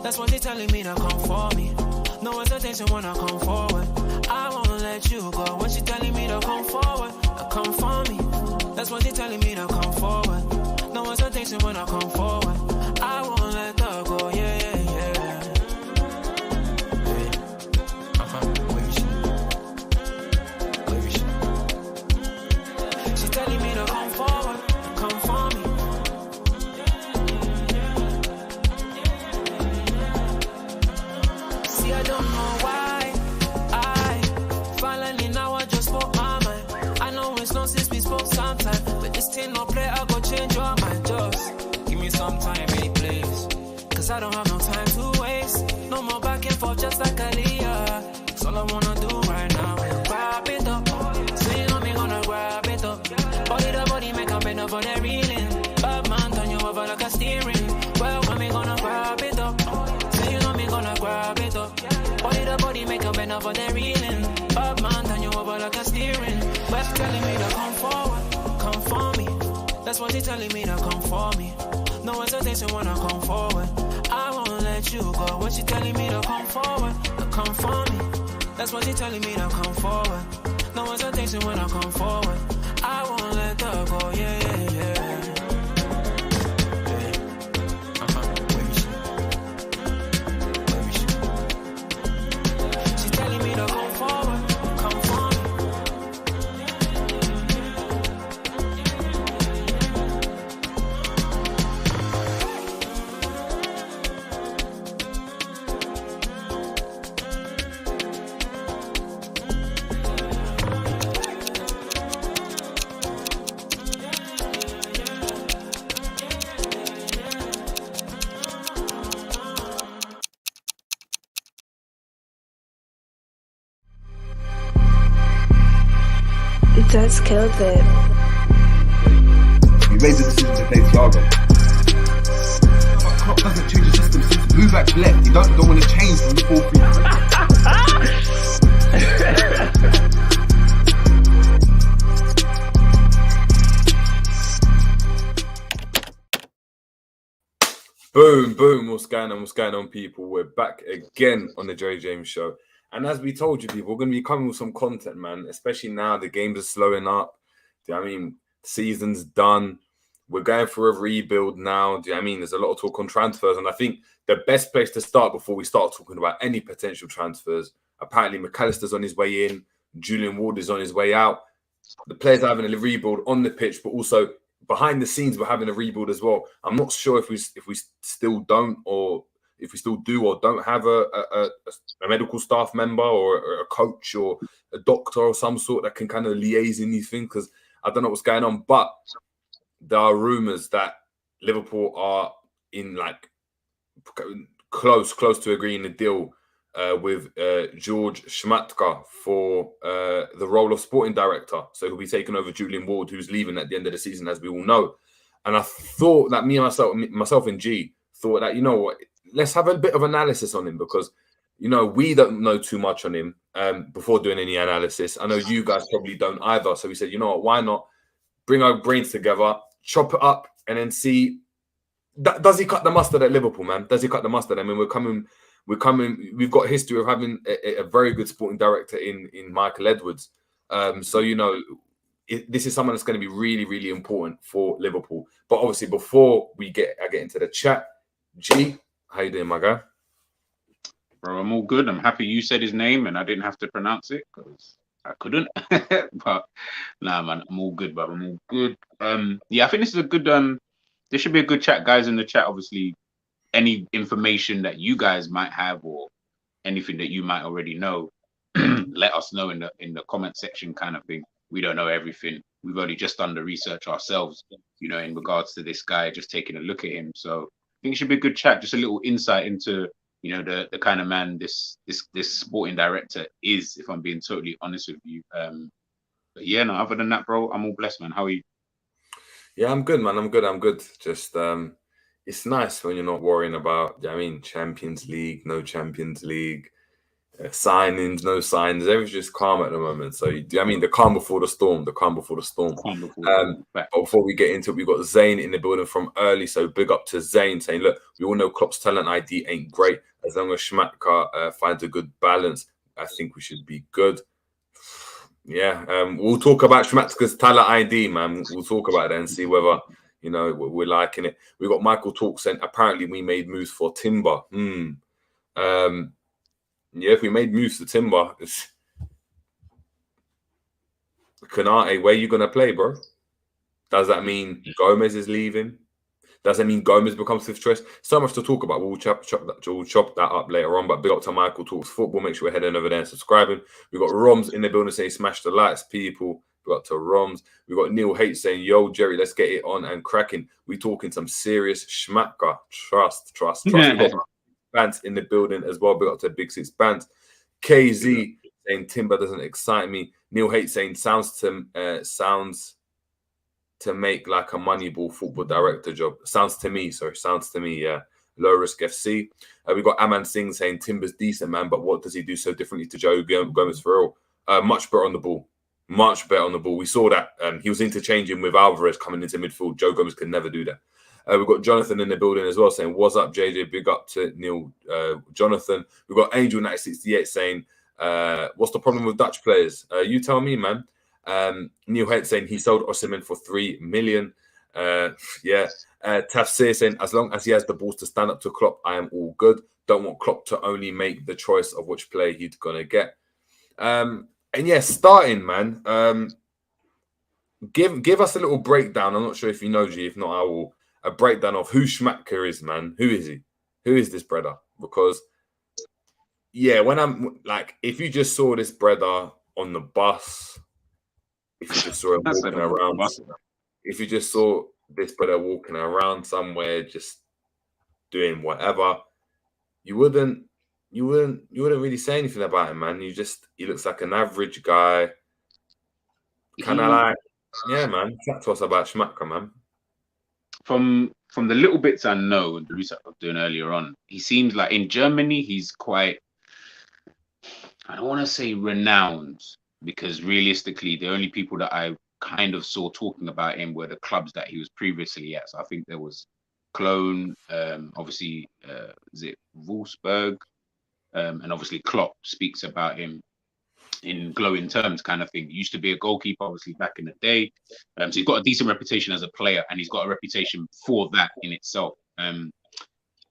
That's what they telling me to come for me. No hesitation when I come forward. I won't let you go when she telling me to come forward. Come for me. That's what they telling me to come forward. No hesitation when I come forward. I won't let her go. Yeah, yeah, yeah. Where is she? She's telling me to come forward. Come for me. See, I don't know why finally now I just spoke my mind. I know it's long since we spoke sometime, but this thing no play, I go change your mind. Just give me some time, hey please, cause I don't have no time to waste. No more back and forth just like Aaliyah. That's all I wanna do right now is grab it up. So you know me gonna grab it up. Body to body make a bend over the reeling. Bad man turn you over like a steering. Well, when me gonna grab it up. So you know me gonna grab it up. Body to body make a bend over the reeling. Bad man turn you over like a steering. But telling me to come forward, come for me. That's what they telling me to come for me. No hesitation when I come forward. I won't let you go when she telling me to come forward, come for me. That's what she telling me to come forward. No hesitation when I come forward. I won't let her go, yeah, yeah, yeah. She's telling me to come forward, come for me. That's killed it. You made the decision to play Thiago. But Klopp doesn't change the system. Since Bubak's left, you don't want to change from the 4-3. Boom, what's going on, people? We're back again on the Jerry James Show. And as we told you, people, we're going to be coming with some content, man, especially now the games are slowing up. Do you know what I mean? Season's done. We're going through a rebuild now. Do you know what I mean? There's a lot of talk on transfers. And I think the best place to start before we start talking about any potential transfers, apparently McAllister's on his way in. Julian Ward is on his way out. The players are having a rebuild on the pitch, but also behind the scenes, we're having a rebuild as well. I'm not sure if we still don't, or if we still do or don't have a medical staff member or a coach or a doctor or some sort that can kind of liaise in these things, because I don't know what's going on. But there are rumours that Liverpool are in like close to agreeing a deal with Jorg Schmadtke for the role of sporting director. So he'll be taking over Julian Ward, who's leaving at the end of the season, as we all know. And I thought that myself and G thought that, you know what, let's have a bit of analysis on him, because, you know, we don't know too much on him before doing any analysis. I know you guys probably don't either. So we said, you know what, why not bring our brains together, chop it up, and then see, does he cut the mustard at Liverpool, man? Does he cut the mustard? I mean, we've got a history of having a very good sporting director in Michael Edwards. So, you know, this is someone that's going to be really, really important for Liverpool. But obviously, before I get into the chat, G, how you doing, my guy? Bro, I'm all good. I'm happy you said his name and I didn't have to pronounce it because I couldn't. But nah, man, I'm all good, but I'm all good. Yeah, I think this is a good this should be a good chat, guys. In the chat, obviously, any information that you guys might have or anything that you might already know, let us know in the comment section, kind of thing. We don't know everything. We've only just done the research ourselves, you know, in regards to this guy, just taking a look at him. So I think it should be a good chat, just a little insight into, you know, the kind of man this sporting director is, if I'm being totally honest with you. But yeah, no, other than that, bro, I'm all blessed, man. How are you? Yeah, I'm good, man. I'm good. Just it's nice when you're not worrying about, I mean, Champions League, no Champions League. Signings, no signs, everything's just calm at the moment. So, I mean, the calm before the storm, the calm before the storm. But before we get into it, we've got Zane in the building from early. So, big up to Zane saying, look, we all know Klopp's talent ID ain't great. As long as Schmadtke finds a good balance, I think we should be good. Yeah, we'll talk about Schmadtke's talent ID, man. We'll talk about that and see whether, you know, we're liking it. We got Michael Talk saying, apparently we made moves for Timber. Yeah, if we made moves to Timber, Kanate, where you gonna play, bro? Does that mean Gomez is leaving? Does that mean Gomez becomes fifth choice? So much to talk about. We'll chop that up later on. But big up to Michael Talks Football. Make sure we're heading over there and subscribing. We've got Roms in the building saying smash the lights, people. Big up to Roms. We've got Neil H saying, yo, Jerry, let's get it on and cracking. We talking some serious Schmadtke. Trust. We've got Bants in the building as well. Big up to Big Six Bants. KZ saying Timber doesn't excite me. Neil Haight saying sounds to make like a Moneyball football director job. Sounds to me, yeah. Low risk FC. We've got Aman Singh saying Timber's decent, man, but what does he do so differently to Joe Gomez for real? Much better on the ball. Much better on the ball. We saw that. He was interchanging with Alvarez coming into midfield. Joe Gomez could never do that. We've got Jonathan in the building as well saying, what's up, JJ? Big up to Neil, Jonathan. We've got Angel 968 saying, what's the problem with Dutch players? You tell me, man. Neil Head saying he sold Osimhen for 3 million. Tafsir saying, as long as he has the balls to stand up to Klopp, I am all good. Don't want Klopp to only make the choice of which player he's going to get. Starting, man. Give us a little breakdown. I'm not sure if you know, G. If not, I will. A breakdown of who Schmadtke is, man. Who is he? Who is this brother? Because, yeah, when I'm like, if you just saw this brother on the bus, if you just saw him walking around, if you just saw this brother walking around somewhere, just doing whatever, you wouldn't really say anything about him, man. He looks like an average guy. Kind of like, yeah, man. Chat to us about Schmadtke, man. From the little bits I know, the research I was doing earlier on, he seems like in Germany he's quite, I don't want to say renowned, because realistically the only people that I kind of saw talking about him were the clubs that he was previously at. So I think there was Cologne, obviously is it Wolfsburg, and obviously Klopp speaks about him in glowing terms, kind of thing. He used to be a goalkeeper, obviously, back in the day. So he's got a decent reputation as a player, and he's got a reputation for that in itself.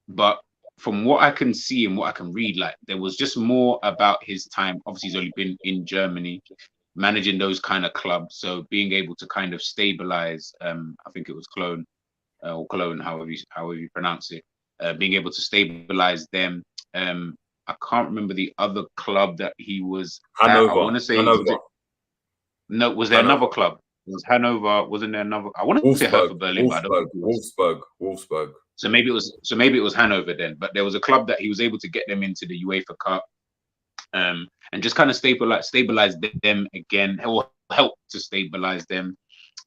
But from what I can see and what I can read, like, there was just more about his time. Obviously, he's only been in Germany, managing those kind of clubs. So being able to kind of stabilize, I think it was Cologne, or Cologne, however you pronounce it, being able to stabilize them. I can't remember the other club that he was Hanover. at. I want to say Hanover. No, was there another club? It was Hanover. Wasn't there another? I want to say Hertha Berlin, but I don't think it was. Wolfsburg. So maybe it was Hanover then. But there was a club that he was able to get them into the UEFA Cup, and just kind of stabilize them again, or help to stabilize them.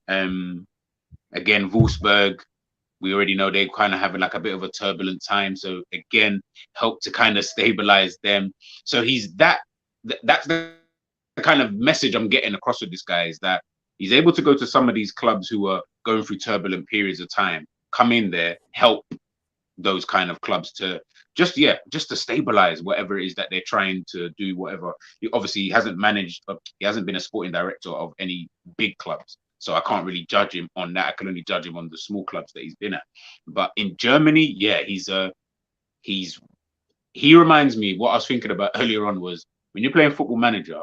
Again, Wolfsburg, we already know they're kind of having like a bit of a turbulent time. So again, help to kind of stabilize them. So that's the kind of message I'm getting across with this guy, is that he's able to go to some of these clubs who are going through turbulent periods of time, come in there, help those kind of clubs to just to stabilize whatever it is that they're trying to do, whatever. He hasn't been a sporting director of any big clubs. So I can't really judge him on that. I can only judge him on the small clubs that he's been at. But in Germany, yeah, he reminds me, what I was thinking about earlier on was, when you're playing Football Manager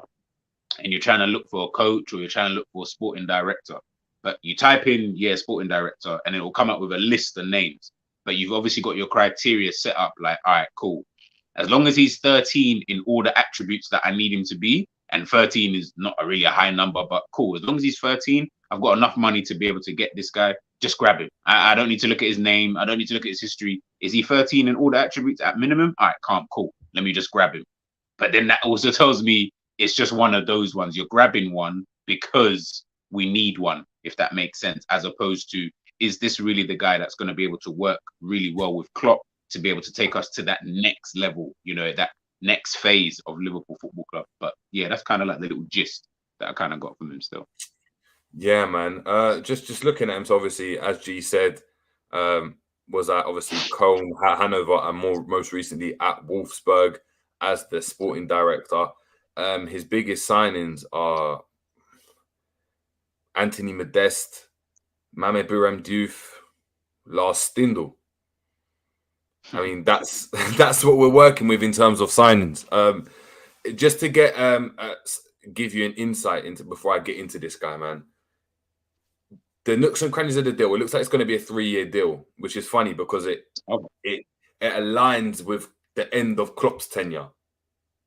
and you're trying to look for a coach, or you're trying to look for a sporting director, but you type in, sporting director, and it will come up with a list of names. But you've obviously got your criteria set up, like, all right, cool. As long as he's 13 in all the attributes that I need him to be, and 13 is not really a high number, but cool. As long as he's 13, I've got enough money to be able to get this guy. Just grab him. I don't need to look at his name. I don't need to look at his history. Is he 13 in all the attributes at minimum? All right, calm, cool. Let me just grab him. But then that also tells me it's just one of those ones. You're grabbing one because we need one, if that makes sense, as opposed to, is this really the guy that's going to be able to work really well with Klopp to be able to take us to that next level, that next phase of Liverpool Football Club. But yeah, that's kind of like the little gist that I kind of got from him still. Yeah, man. Just looking at him, so obviously, as G said, was at obviously Cologne, Hanover, and most recently at Wolfsburg as the sporting director. His biggest signings are Anthony Modeste, Mame Biram Diouf, Lars Stindl. I mean, that's that's what we're working with in terms of signings. Just to get give you an insight into before I get into this guy, man. The nooks and crannies of the deal. It looks like it's going to be a 3-year deal, which is funny because it aligns with the end of Klopp's tenure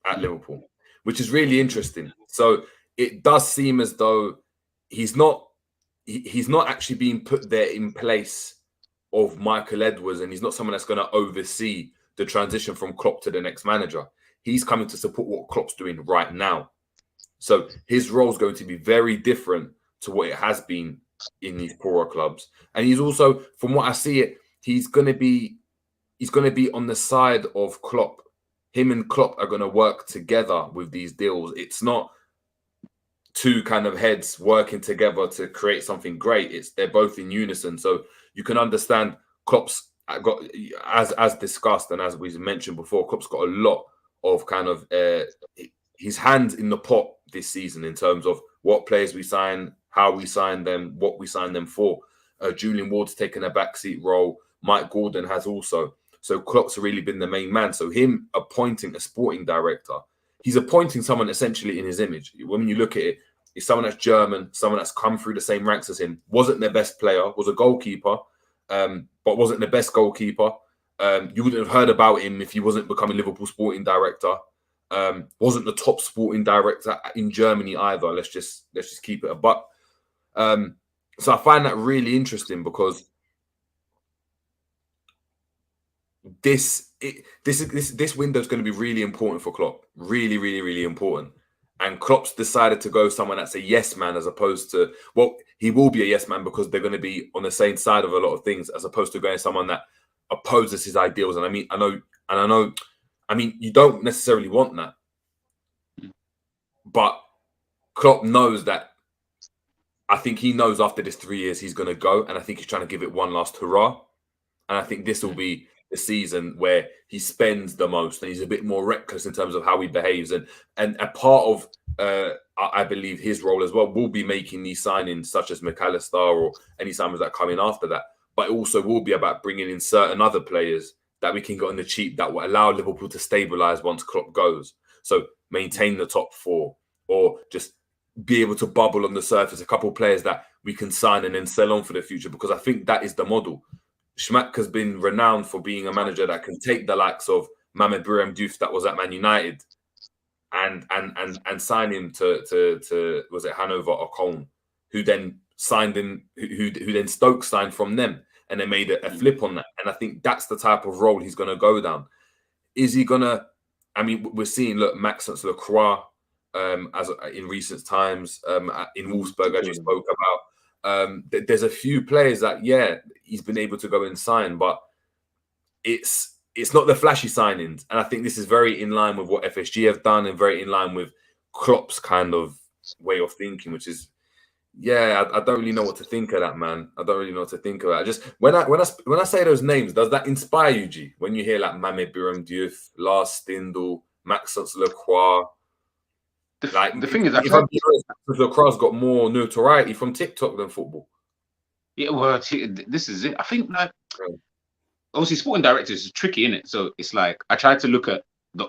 at Liverpool, which is really interesting. So it does seem as though he's not actually being put there in place of Michael Edwards, and he's not someone that's going to oversee the transition from Klopp to the next manager. He's coming to support what Klopp's doing right now. So his role is going to be very different to what it has been in these poorer clubs. And he's also, from what I see it, he's going to be on the side of Klopp. Him and Klopp are going to work together with these deals. It's not two kind of heads working together to create something great. They're both in unison. So you can understand Klopp's got, as discussed and as we mentioned before, Klopp's got a lot of kind of his hands in the pot this season in terms of what players we sign, how we sign them, what we sign them for. Julian Ward's taken a backseat role. Mike Gordon has also. So Klopp's really been the main man. So him appointing a sporting director, he's appointing someone essentially in his image. When you look at it, it's someone that's German, someone that's come through the same ranks as him, wasn't their best player, was a goalkeeper, but wasn't the best goalkeeper. You wouldn't have heard about him if he wasn't becoming Liverpool sporting director. Wasn't the top sporting director in Germany either. Let's just keep it a buck. So I find that really interesting because this window is going to be really important for Klopp. Really, really, really important. And Klopp's decided to go someone that's a yes man as opposed to, well, he will be a yes man because they're going to be on the same side of a lot of things as opposed to going someone that opposes his ideals. And I know, you don't necessarily want that. But Klopp knows that. I think he knows after this 3 years he's going to go. And I think he's trying to give it one last hurrah. And I think this will be the season where he spends the most and he's a bit more reckless in terms of how he behaves. And a part of, I believe, his role as well will be making these signings such as McAllister or any signings that come in after that. But it also will be about bringing in certain other players that we can get on the cheap that will allow Liverpool to stabilise once Klopp goes. So maintain the top four or just be able to bubble on the surface. A couple of players that we can sign and then sell on for the future because I think that is the model. Schmadtke has been renowned for being a manager that can take the likes of Mame Biram Diouf that was at Man United and sign him to was it Hanover or Cologne, who then signed him, who then Stoke signed from them, and they made a flip on that. And I think that's the type of role he's going to go down. Is he going to? I mean, we're seeing Maxence Lacroix as in recent times in Wolfsburg, as you spoke about. There's a few players that he's been able to go and sign, but it's not the flashy signings. And I think this is very in line with what FSG have done and very in line with Klopp's kind of way of thinking, which is, I don't really know what to think of that, man. I don't really know what to think of that. Just when I say those names, does that inspire you, G? When you hear like Mame Biram Diouf, Lars Stindl, Maxence Lacroix? The thing is, Lacroix's got more notoriety from TikTok than football. Yeah, well, this is it. I think obviously sporting directors is tricky, isn't it? So it's like I try to look at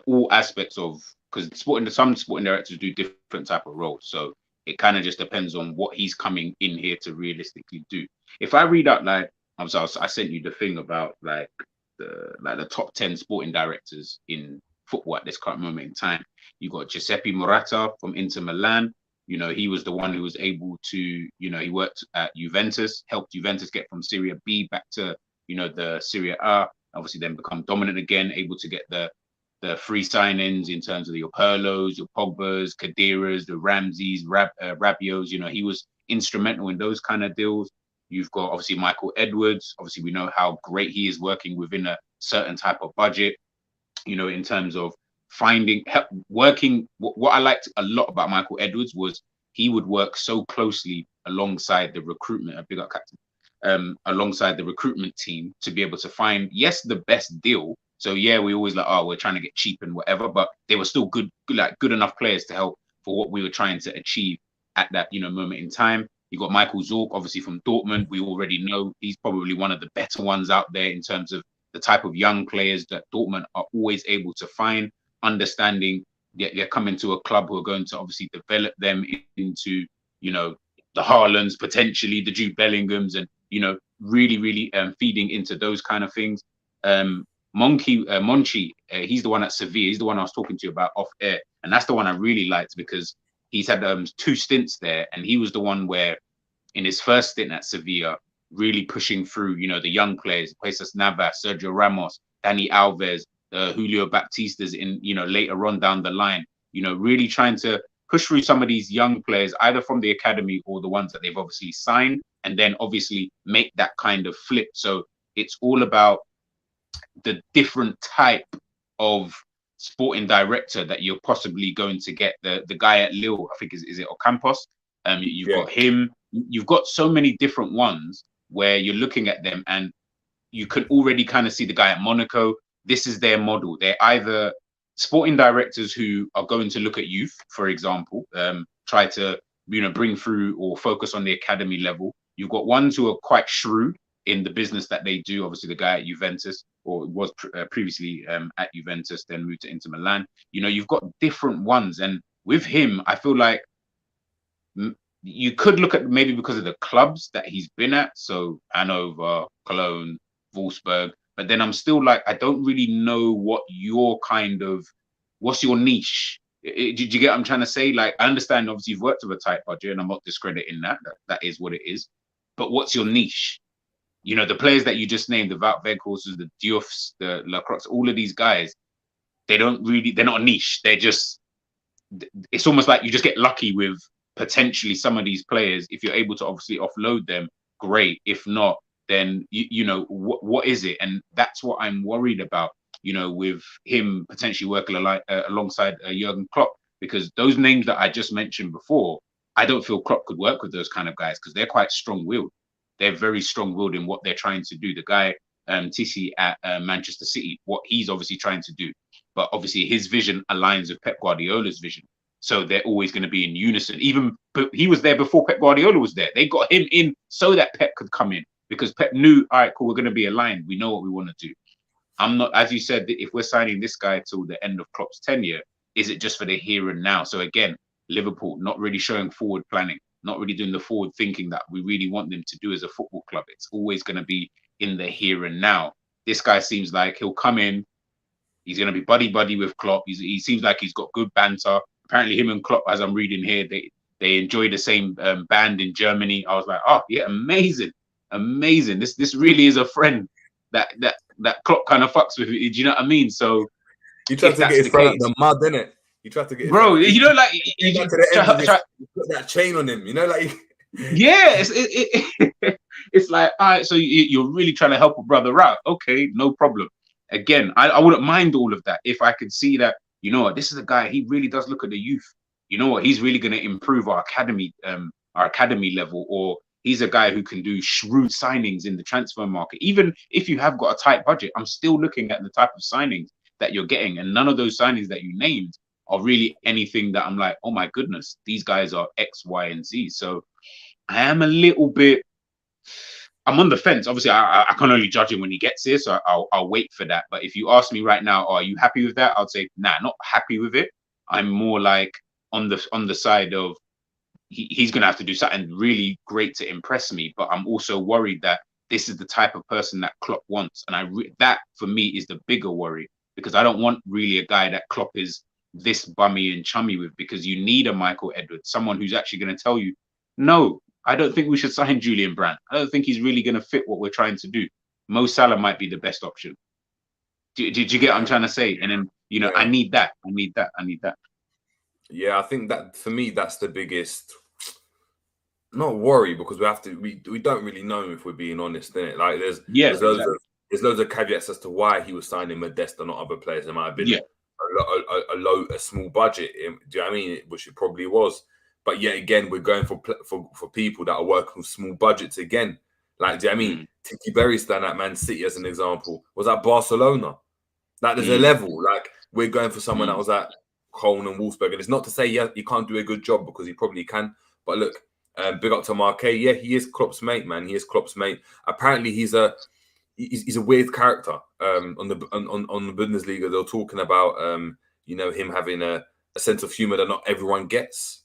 all aspects of, because some sporting directors do different type of roles. So it kind of just depends on what he's coming in here to realistically do. If I read out I sent you the thing about the top 10 sporting directors in football at this current moment in time. You got Giuseppe Morata from Inter Milan. He was the one who was able to, he worked at Juventus, helped Juventus get from Serie B back to, the Serie A, obviously then become dominant again, able to get the free signings in terms of your Pirlos, your Pogbas, Khediras, the Ramseys, Rabios. He was instrumental in those kind of deals. You've got obviously Michael Edwards. Obviously, we know how great he is working within a certain type of budget, in terms of working. What I liked a lot about Michael Edwards was he would work so closely alongside the recruitment, a big up captain, alongside the recruitment team to be able to find, yes, the best deal. So yeah, we always like, oh, we're trying to get cheap and whatever, but they were still good enough players to help for what we were trying to achieve at that, moment in time. You got Michael Zorc, obviously from Dortmund. We already know he's probably one of the better ones out there in terms of the type of young players that Dortmund are always able to find, understanding they're coming to a club who are going to obviously develop them into, the Haalands, potentially the Jude Bellinghams, and, really feeding into those kind of things. Monchi, he's the one at Sevilla. He's the one I was talking to you about off air. And that's the one I really liked because he's had 2 stints there. And he was the one where in his first stint at Sevilla, really pushing through, the young players, Jesus Navas, Sergio Ramos, Dani Alves, Julio Baptistas in, later on down the line, really trying to push through some of these young players, either from the academy or the ones that they've obviously signed, and then obviously make that kind of flip. So it's all about the different type of sporting director that you're possibly going to get. The guy at Lille, I think is it Ocampos? You've got him. You've got so many different ones where you're looking at them and you can already kind of see the guy at Monaco. This is their model. They're either sporting directors who are going to look at youth, for example, try to bring through or focus on the academy level. You've got ones who are quite shrewd in the business that they do. Obviously, the guy at Juventus, or was previously at Juventus, then moved to Inter Milan. You've got different ones, and with him, I feel like you could look at maybe because of the clubs that he's been at, so Hanover, Cologne, Wolfsburg. But then I'm still like, I don't really know what's your niche. Did you get what I'm trying to say? Like, I understand, obviously, you've worked with a tight budget, and I'm not discrediting that. That is what it is. But what's your niche? The players that you just named, the Wout Weghorsts, the Dioufs, the Lacroix, all of these guys, they're not a niche. It's almost like you just get lucky with potentially some of these players. If you're able to obviously offload them, great. If not, then what is it? And that's what I'm worried about, with him potentially working alongside Jurgen Klopp, because those names that I just mentioned before, I don't feel Klopp could work with those kind of guys because they're quite strong-willed. They're very strong-willed in what they're trying to do. The guy, Tissi at Manchester City, what he's obviously trying to do, but obviously his vision aligns with Pep Guardiola's vision. So they're always going to be in unison. But he was there before Pep Guardiola was there. They got him in so that Pep could come in, because Pep knew, all right, cool, we're going to be aligned. We know what we want to do. I'm not, as you said, if we're signing this guy till the end of Klopp's tenure, is it just for the here and now? So again, Liverpool not really showing forward planning, not really doing the forward thinking that we really want them to do as a football club. It's always going to be in the here and now. This guy seems like he'll come in, he's going to be buddy with Klopp. He seems like he's got good banter. Apparently him and Klopp, as I'm reading here, they enjoy the same band in Germany. I was like, oh yeah, amazing. This really is a friend that Klopp kind of fucks with. Do you know what I mean? So you tried to get his friend out the mud, didn't it? You tried to get bro. Like you got put that chain on him. Like yeah, it's like, all right. So you're really trying to help a brother out. Okay, no problem. Again, I wouldn't mind all of that if I could see that. You know what? This is a guy. He really does look at the youth. You know what? He's really going to improve our academy level, or he's a guy who can do shrewd signings in the transfer market. Even if you have got a tight budget, I'm still looking at the type of signings that you're getting. And none of those signings that you named are really anything that I'm like, oh my goodness, these guys are X, Y, and Z. So I am a little bit, I'm on the fence. Obviously, I can only judge him when he gets here, so I'll wait for that. But if you ask me right now, are you happy with that? I'd say, nah, not happy with it. I'm more like on the side of he's going to have to do something really great to impress me. But I'm also worried that this is the type of person that Klopp wants. And that, for me, is the bigger worry, because I don't want really a guy that Klopp is this bummy and chummy with, because you need a Michael Edwards, someone who's actually going to tell you, no, I don't think we should sign Julian Brandt. I don't think he's really going to fit what we're trying to do. Mo Salah might be the best option. Did you get what I'm trying to say? And then, yeah. I need that. Yeah, I think that for me, that's the biggest, not worry, because we don't really know if we're being honest, innit? Like there's loads of caveats as to why he was signing Modeste and not other players. There might have been a small budget. Do you know what I mean? Which it probably was. But yet again, we're going for people that are working with small budgets again. Like, do you know what I mean? Tiki Berry's at Man City as an example. Was at Barcelona. Like, there's a level. Like, we're going for someone that was at Cologne and Wolfsburg. And it's not to say you can't do a good job, because he probably can. But look, big up to Marquet. Yeah, he is Klopp's mate, man. He is Klopp's mate. Apparently, he's a weird character. On the Bundesliga, they're talking about him having a sense of humor that not everyone gets.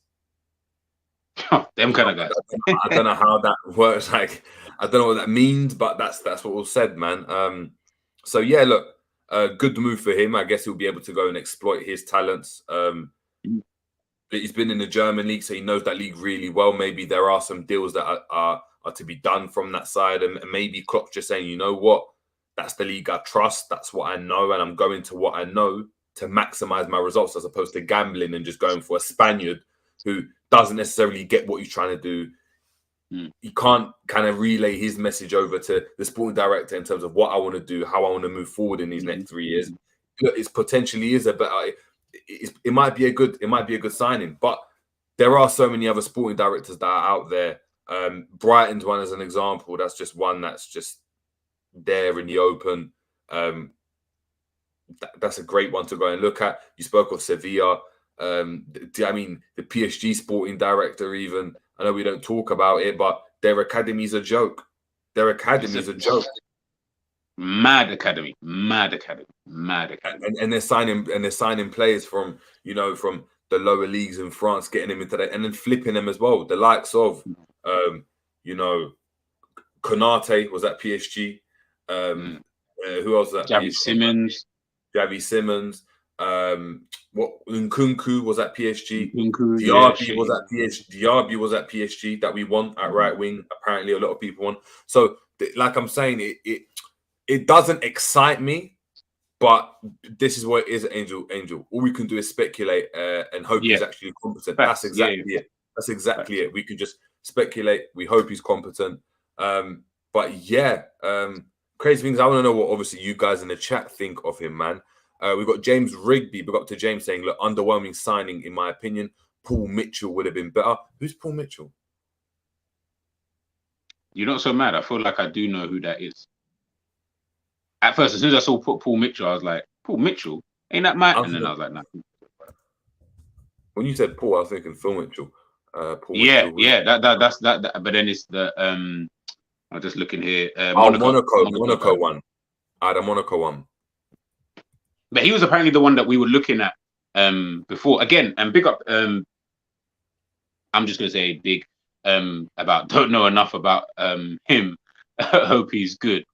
Them kind of guys. I don't know how that works. Like, I don't know what that means, but that's what was said, man. So yeah, look, good move for him. I guess he'll be able to go and exploit his talents. He's been in the German league, so he knows that league really well. Maybe there are some deals that are to be done from that side, and maybe Klopp's just saying, you know what, that's the league I trust. That's what I know, and I'm going to what I know to maximize my results, as opposed to gambling and just going for a Spaniard who doesn't necessarily get what he's trying to do. He can't kind of relay his message over to the sporting director in terms of what I want to do, how I want to move forward in these next 3 years. It potentially is a better. It might be a good signing, but there are so many other sporting directors that are out there. Brighton's one as an example. That's just one that's just there in the open. That's a great one to go and look at. You spoke of Sevilla. I mean, the PSG sporting director, even, I know we don't talk about it, but their academy's a joke. Their academy's a joke. Mad academy. And they're signing players from the lower leagues in France, getting them into that, and then flipping them as well. The likes of Konate was at PSG. Who else was at PSG? Javi Simmons. Nkunku was at PSG. Diaby was at PSG that we want at right wing. Apparently, a lot of people want. So, like I'm saying, it doesn't excite me, but this is what it is, Angel. All we can do is speculate and hope he's actually competent. That's exactly it. That's exactly it. We can just speculate. We hope he's competent. But yeah, crazy things. I want to know what obviously you guys in the chat think of him, man. We've got James Rigby. We've got to James saying, look, underwhelming signing, in my opinion. Paul Mitchell would have been better. Who's Paul Mitchell? You're not so mad. I feel like I do know who that is. At first, as soon as I saw Paul Mitchell, I was like, Paul Mitchell? Ain't that Matt? And then I was like, nah. When you said Paul, I was thinking Phil Mitchell. Paul Mitchell. That's that. But then it's the I'm just looking here. Monaco one. The Monaco one. But he was apparently the one that we were looking at before. Again, and big up. I'm just gonna say big about. Don't know enough about him. Hope he's good.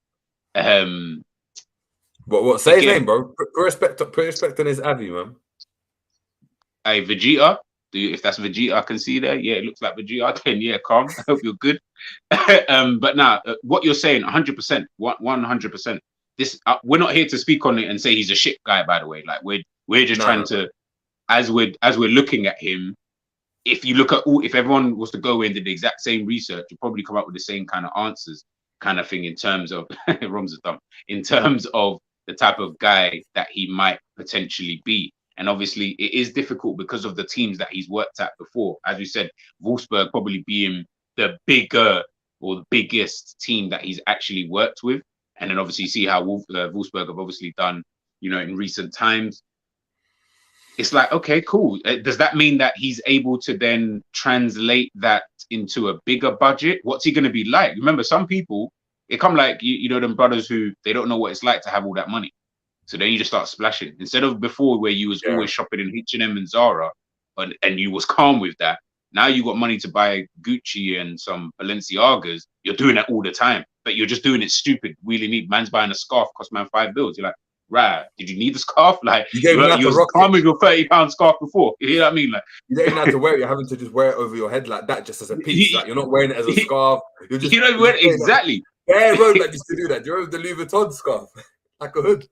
What? Say his name, bro. Put respect on his Avi, man. Hey, Vegeta. If that's Vegeta, I can see there. Yeah, it looks like Vegeta. Then yeah, calm. I hope you're good. But now, what you're saying, 100%, 100%. This we're not here to speak on it and say he's a shit guy. By the way, like we're just trying to, as we're looking at him. If you look at if everyone was to go in and did the exact same research, you'll probably come up with the same kind of answers, kind of thing in terms of in terms of the type of guy that he might potentially be. And obviously, it is difficult because of the teams that he's worked at before. As we said, Wolfsburg probably being the bigger or the biggest team that he's actually worked with. And then obviously see how Wolfsburg have obviously done, in recent times. It's like, okay, cool. Does that mean that he's able to then translate that into a bigger budget? What's he going to be like? Remember, some people, it come like, them brothers who, they don't know what it's like to have all that money. So then you just start splashing. Instead of before where you was always shopping in H&M and Zara and you was calm with that. Now you got money to buy Gucci and some Balenciagas. You're doing that all the time, but you're just doing it stupid. Really need man's buying a scarf, cost man £5. You're like, right? Did you need the scarf? Like you was calm with your £30 scarf before. You know what I mean? Like you don't even have to wear it. You're having to just wear it over your head like that, just as a piece. Like you're not wearing it as a scarf. You're just exactly. Yeah, bro, that used to do that. Do you remember the Louis Vuitton scarf, like a hood?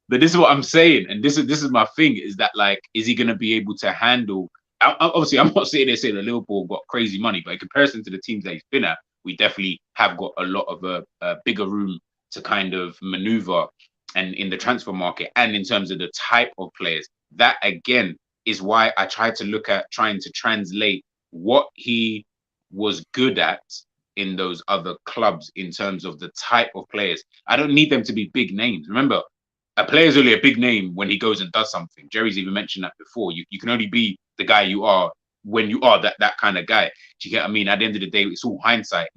But this is what I'm saying, and this is my thing: is that like, is he going to be able to handle? Obviously, I'm not sitting there saying that Liverpool got crazy money, but in comparison to the teams that he's been at, we definitely have got a lot of a bigger room to kind of maneuver and in the transfer market, and in terms of the type of players. That again is why I tried to look at trying to translate what he was good at in those other clubs in terms of the type of players. I don't need them to be big names. Remember, a player's only a big name when he goes and does something. Jerry's even mentioned that before. You can only be the guy you are when you are that kind of guy. Do you get what I mean? At the end of the day, it's all hindsight,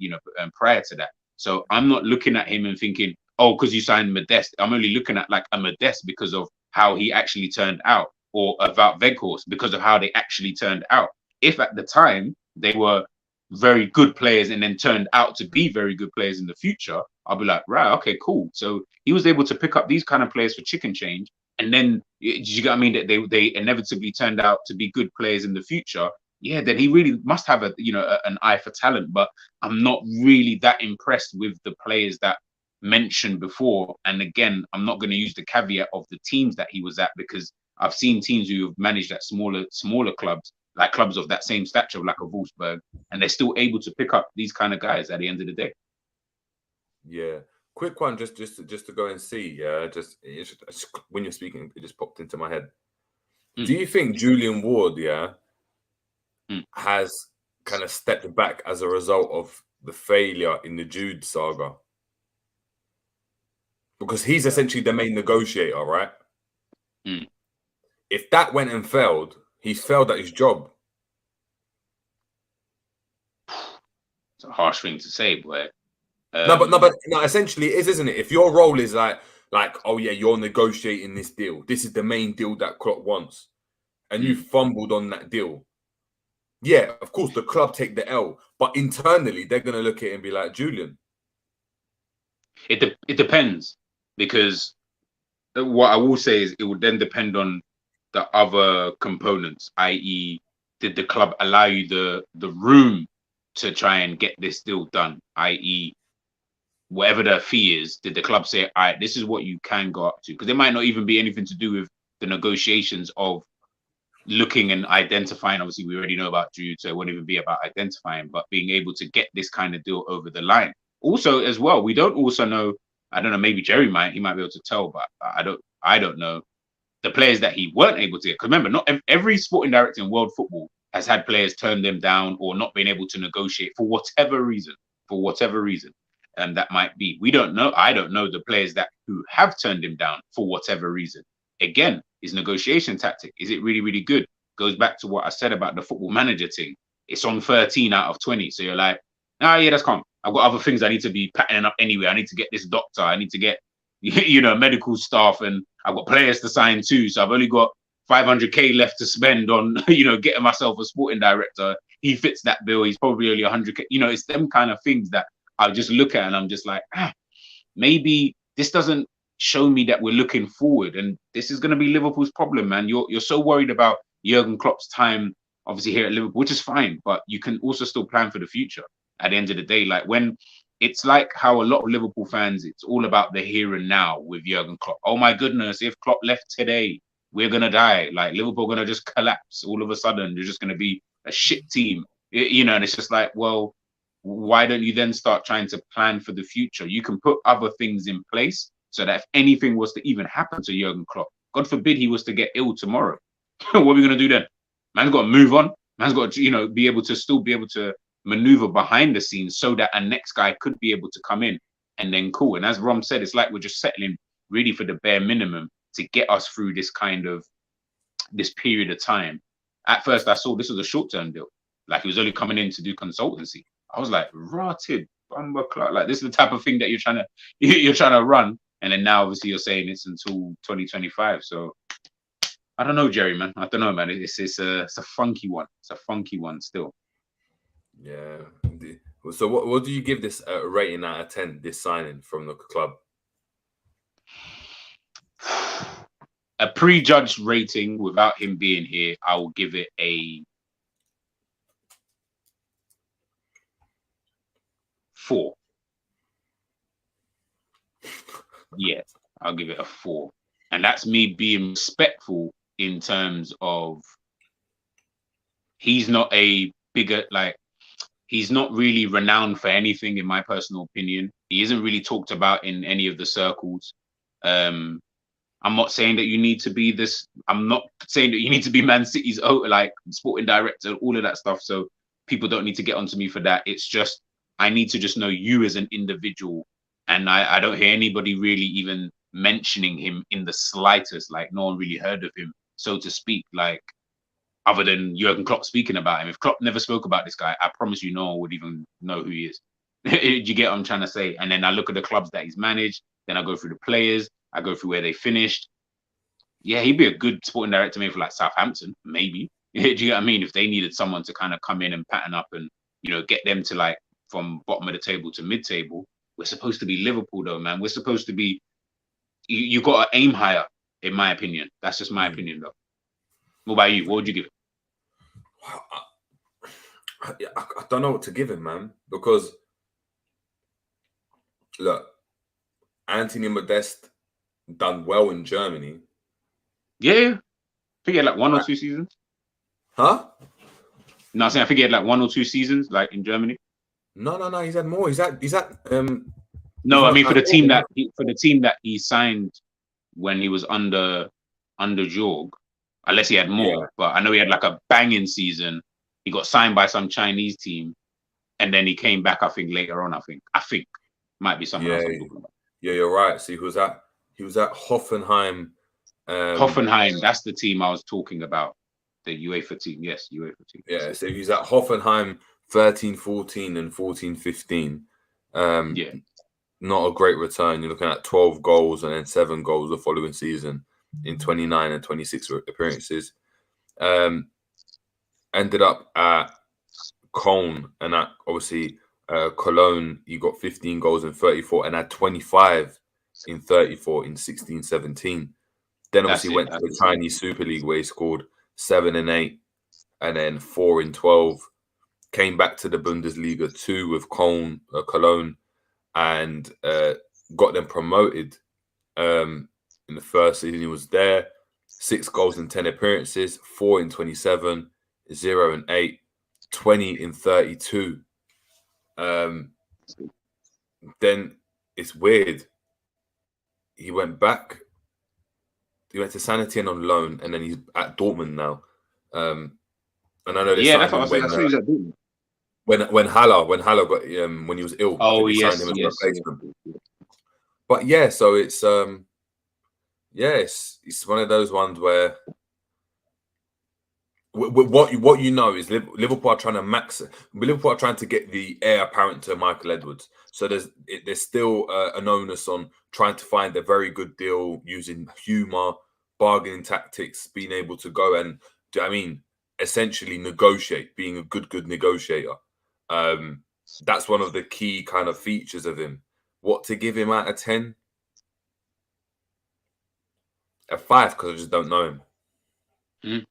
prior to that. So I'm not looking at him and thinking, oh, because you signed Modeste. I'm only looking at like a Modeste because of how he actually turned out, or about Weghorst because of how they actually turned out. If at the time they were very good players and then turned out to be very good players in the future, I'll be like, right, okay, cool. So he was able to pick up these kind of players for chicken change. And then, you get what I mean, that they inevitably turned out to be good players in the future. Yeah, then he really must have an eye for talent. But I'm not really that impressed with the players that mentioned before. And again, I'm not going to use the caveat of the teams that he was at, because I've seen teams who have managed at smaller clubs, like clubs of that same stature, like a Wolfsburg, and they're still able to pick up these kind of guys at the end of the day. Yeah. Quick one, just to go and see. Yeah, just when you're speaking, it just popped into my head. Do you think Julian Ward, has kind of stepped back as a result of the failure in the Jude saga? Because he's essentially the main negotiator, right? If that went and failed, he's failed at his job. It's a harsh thing to say, boy. No, essentially it is, isn't it? If your role is like, oh yeah, you're negotiating this deal. This is the main deal that Klopp wants, and you fumbled on that deal. Yeah, of course the club take the L, but internally they're gonna look at it and be like, Julian. It depends, because what I will say is it would then depend on the other components, i.e., did the club allow you the room to try and get this deal done, i.e., whatever the fee is, did the club say, all right, this is what you can go up to? Because it might not even be anything to do with the negotiations of looking and identifying. Obviously, we already know about Jude, so it won't even be about identifying, but being able to get this kind of deal over the line. Also, as well, we don't also know, I don't know, maybe Jerry he might be able to tell, but I don't know the players that he weren't able to get. Because remember, not every sporting director in world football has had players turn them down or not been able to negotiate for whatever reason, and that might be. We don't know. I don't know the players who have turned him down for whatever reason. Again, his negotiation tactic, is it really, really good? Goes back to what I said about the football manager thing. It's on 13 out of 20. So you're like, yeah, that's calm. I've got other things I need to be patterning up anyway. I need to get this doctor. I need to get, medical staff, and I've got players to sign too. So I've only got 500k left to spend on, getting myself a sporting director. He fits that bill. He's probably only 100k. It's them kind of things that I just look at and I'm just like, maybe this doesn't show me that we're looking forward. And this is going to be Liverpool's problem, man. You're so worried about Jurgen Klopp's time, obviously, here at Liverpool, which is fine, but you can also still plan for the future at the end of the day. Like, when it's like how a lot of Liverpool fans, it's all about the here and now with Jurgen Klopp. Oh my goodness, if Klopp left today, we're going to die. Like, Liverpool going to just collapse. All of a sudden, they're just going to be a shit team. And it's just like, well, why don't you then start trying to plan for the future? You can put other things in place so that if anything was to even happen to Jurgen Klopp, God forbid he was to get ill tomorrow, what are we going to do then? Man's got to move on. Man's got to, be able to maneuver behind the scenes so that a next guy could be able to come in and then cool. And as Rom said, it's like we're just settling really for the bare minimum to get us through this period of time. At first, I saw this was a short-term deal. Like, he was only coming in to do consultancy. I was like, rotted, bumper clock. Like, this is the type of thing that you're trying to run. And then now, obviously, you're saying it's until 2025. So I don't know, Jerry, man. I don't know, man. It's a funky one. It's a funky one still. Yeah. So what do you give this rating out of 10, this signing from the club? A prejudged rating without him being here, I will give it a 4. Yeah, I'll give it a 4. And that's me being respectful in terms of he's not a bigger, he's not really renowned for anything, in my personal opinion. He isn't really talked about in any of the circles. I'm not saying that you need to be this. I'm not saying that you need to be Man City's like sporting director, all of that stuff. So people don't need to get onto me for that. It's just I need to just know you as an individual, and I don't hear anybody really even mentioning him in the slightest. Like no one really heard of him, so to speak. Like other than Jurgen Klopp speaking about him. If Klopp never spoke about this guy, I promise you, no one would even know who he is. Do you get what I'm trying to say? And then I look at the clubs that he's managed. Then I go through the players. I go through where they finished. Yeah, he'd be a good sporting director maybe for like Southampton, maybe. Do you get what I mean? If they needed someone to kind of come in and pattern up and, get them to like from bottom of the table to mid-table. We're supposed to be Liverpool though, man. We're supposed to be, you got to aim higher, in my opinion. That's just my opinion though. What about you? What would you give it? I don't know what to give him, man, because look, Anthony Modeste done well in Germany. Yeah. I think he had like 1 or 2 seasons. Huh? No, I'm saying I think he had like 1 or 2 seasons, like in Germany. No. He's had more. He's at. No, I mean for the team that he signed when he was under Jorg, unless he had more. Yeah. But I know he had like a banging season. He got signed by some Chinese team, and then he came back. I think later on. I think might be someone else. Yeah, you're right. See, he was at Hoffenheim. Hoffenheim, that's the team I was talking about. The UEFA team. Yes, UEFA team. Yeah, so he's at Hoffenheim 13-14 and 14-15. Not a great return. You're looking at 12 goals and then 7 goals the following season in 29 and 26 appearances. Ended up at Cologne, and at obviously Cologne, he got 15 goals in 34 and had 25 in 34 in 16-17. Then obviously went to the Chinese Super League where he scored 7 and 8 and then 4 in 12. Came back to the Bundesliga 2 with Cologne and got them promoted in the first season he was there. 6 goals in 10 appearances, 4 in 27, 0 and 8, 20 in 32. Then it's weird. He went back. He went to San Etienne on loan, and then he's at Dortmund now. And I know they signed him when Haller got when he was ill. Oh yes, signed him as a replacement. But yeah, so it's it's one of those ones where what you know is Liverpool are trying to Liverpool are trying to get the heir apparent to Michael Edwards. So there's still an onus on trying to find a very good deal using humour, bargaining tactics, being able to go and, do you know what I mean, essentially negotiate, being a good negotiator. That's one of the key kind of features of him. What to give him out of 10? A 5, because I just don't know him.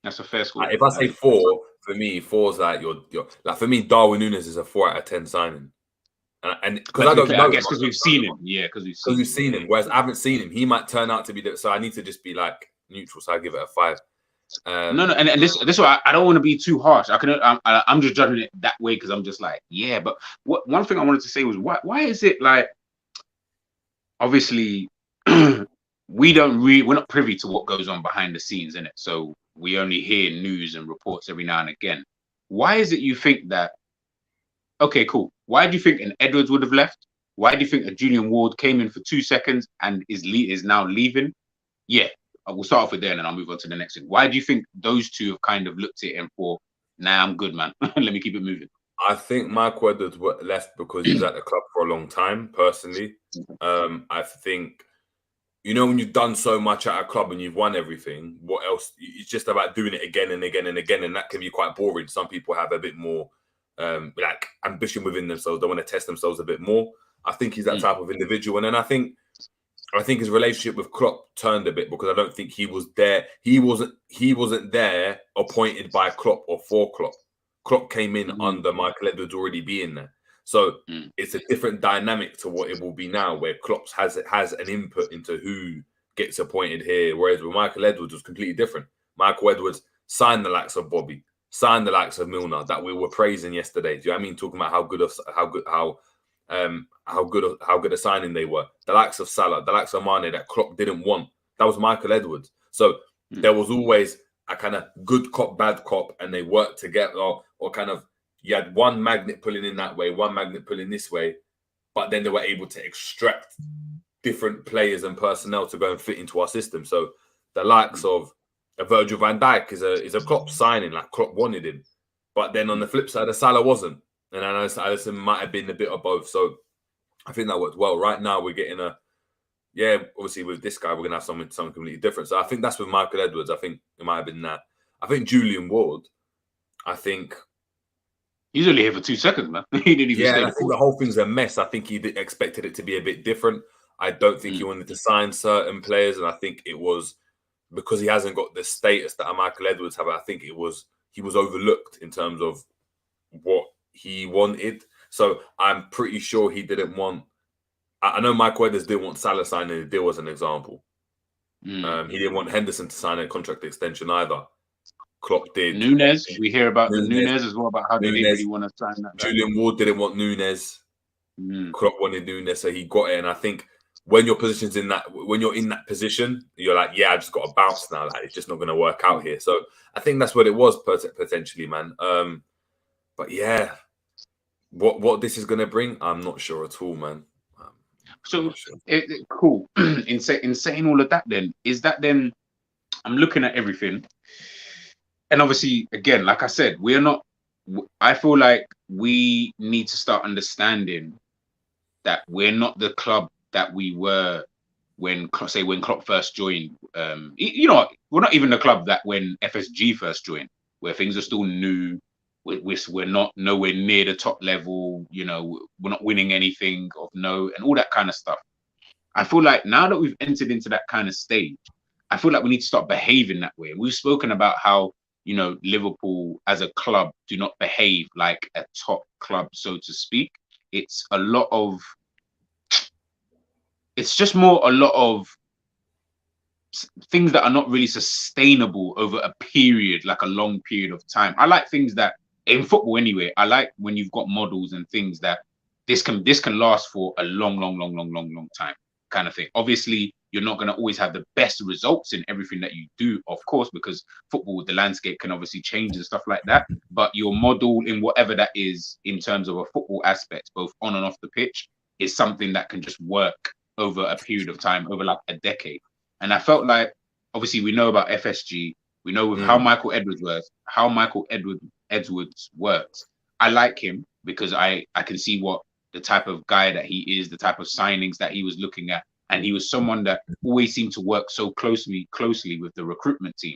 That's a fair score. If I say 4, for me, 4's like you're like, for me, Darwin Núñez is a 4 out of 10 signing. And because I don't know, I guess because we've seen him. Yeah, because we've seen him. Whereas I haven't seen him, he might turn out to be so I need to just be like neutral. So I give it a 5. No, and this way I don't want to be too harsh. I'm just judging it that way because I'm just like, yeah. But one thing I wanted to say was why is it like, obviously we're not privy to what goes on behind the scenes, innit? So we only hear news and reports every now and again. Why is it you think that? Okay, cool. Why do you think an Edwards would have left? Why do you think a Julian Ward came in for 2 seconds and is now leaving? Yeah, we'll start off with there and then I'll move on to the next thing. Why do you think those two have kind of looked at it and thought, nah, I'm good, man. Let me keep it moving. I think Michael Edwards left because he was at the club for a long time, personally. I think, when you've done so much at a club and you've won everything, what else? It's just about doing it again and again and again, and that can be quite boring. Some people have a bit more like ambition within themselves. They want to test themselves a bit more. I think he's that type of individual. And then I think his relationship with Klopp turned a bit because I don't think he was there. He wasn't there appointed by Klopp or for Klopp. Klopp came in under Michael Edwards already being there. So it's a different dynamic to what it will be now, where Klopp has an input into who gets appointed here. Whereas with Michael Edwards, it was completely different. Michael Edwards signed the likes of Bobby, signed the likes of Milner that we were praising yesterday. Do you know what I mean? Talking about how how good a signing they were. The likes of Salah, the likes of Mane that Klopp didn't want. That was Michael Edwards. So there was always a kind of good cop, bad cop, and they worked together, or kind of you had one magnet pulling in that way, one magnet pulling this way, but then they were able to extract different players and personnel to go and fit into our system. So the likes of Virgil van Dijk is a Klopp signing, like Klopp wanted him. But then on the flip side, Salah wasn't. And I know Alisson might have been a bit of both. So I think that worked well. Right now, we're getting obviously with this guy, we're going to have something completely different. So I think that's with Michael Edwards. I think it might have been that. I think Julian Ward, I think... He's only here for 2 seconds, man. He didn't even stay. I think the whole thing's a mess. I think he expected it to be a bit different. I don't think he wanted to sign certain players. And I think it was because he hasn't got the status that Michael Edwards have. I think he was overlooked in terms of what he wanted. So I'm pretty sure he didn't want... I know Michael Edwards didn't want Salah signing a deal as an example. He didn't want Henderson to sign a contract extension either. Klopp did. Nunes, we hear about the Nunes as well, about how they didn't really want to sign that. Julian Ward didn't want Nunes. Klopp wanted Nunes, so he got it. And I think when you're in that position, you're like, yeah, I just got to bounce now. Like, it's just not going to work out here. So I think that's what it was potentially, man. But yeah, what this is going to bring, I'm not sure at all, man. So cool. In saying all of that, then I'm looking at everything, and obviously, again, like I said, I feel like we need to start understanding that we're not the club that we were when Klopp first joined. We're not even the club that when FSG first joined, where things are still new. We're not nowhere near the top level, we're not winning anything of note and all that kind of stuff. I feel like now that we've entered into that kind of stage, I feel like we need to start behaving that way. We've spoken about how, Liverpool as a club do not behave like a top club, so to speak. It's a lot of things that are not really sustainable over a period, like a long period of time. I like things that, in football anyway, I like when you've got models and things that this can last for a long time kind of thing. Obviously, you're not going to always have the best results in everything that you do, of course, because football, the landscape can obviously change and stuff like that. But your model in whatever that is in terms of a football aspect, both on and off the pitch, is something that can just work over a period of time, over like a decade. And I felt like, obviously, we know about FSG. We know with how Michael Edwards works. I like him because I can see what the type of guy that he is, the type of signings that he was looking at. And he was someone that always seemed to work so closely with the recruitment team.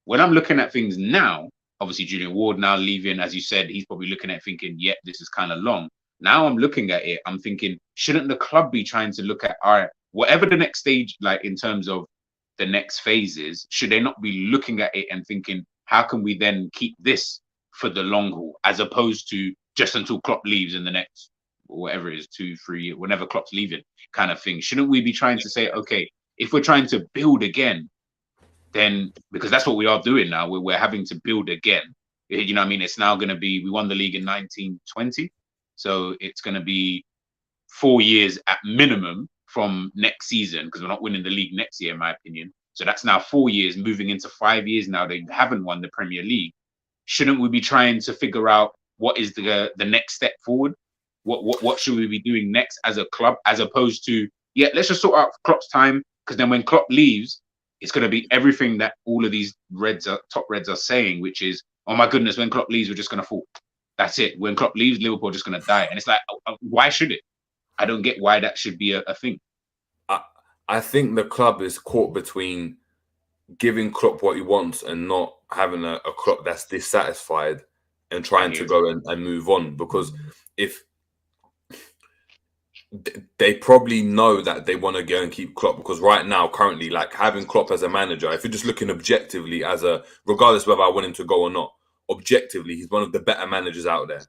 When I'm looking at things now, obviously Julian Ward now leaving, as you said, he's probably looking at thinking, yeah, this is kind of long. Now I'm looking at it, I'm thinking, shouldn't the club be trying to look at, all right, whatever the next stage, like in terms of the next phases, should they not be looking at it and thinking, how can we then keep this for the long haul, as opposed to just until Klopp leaves in the next, whatever it is, 2-3 years, whenever Klopp's leaving kind of thing? Shouldn't we be trying to say, okay, if we're trying to build again, then, because that's what we are doing now, we're having to build again. You know what I mean? It's now going to be, we won the league in 1920. So it's going to be 4 years at minimum from next season, because we're not winning the league next year, in my opinion. So that's now 4 years, moving into 5 years now they haven't won the Premier League. Shouldn't we be trying to figure out what is the next step forward? What should we be doing next as a club, as opposed to, yeah, let's just sort out Klopp's time, because then when Klopp leaves, it's going to be everything that all of these top Reds are saying, which is, oh my goodness, when Klopp leaves, we're just going to fall. That's it. When Klopp leaves, Liverpool are just going to die. And it's like, why should it? I don't get why that should be a thing. I think the club is caught between giving Klopp what he wants and not having a Klopp that's dissatisfied and trying to go and move on. Because if they probably know that they want to go and keep Klopp, because right now, currently, like having Klopp as a manager, if you're just looking objectively regardless whether I want him to go or not, objectively, he's one of the better managers out there.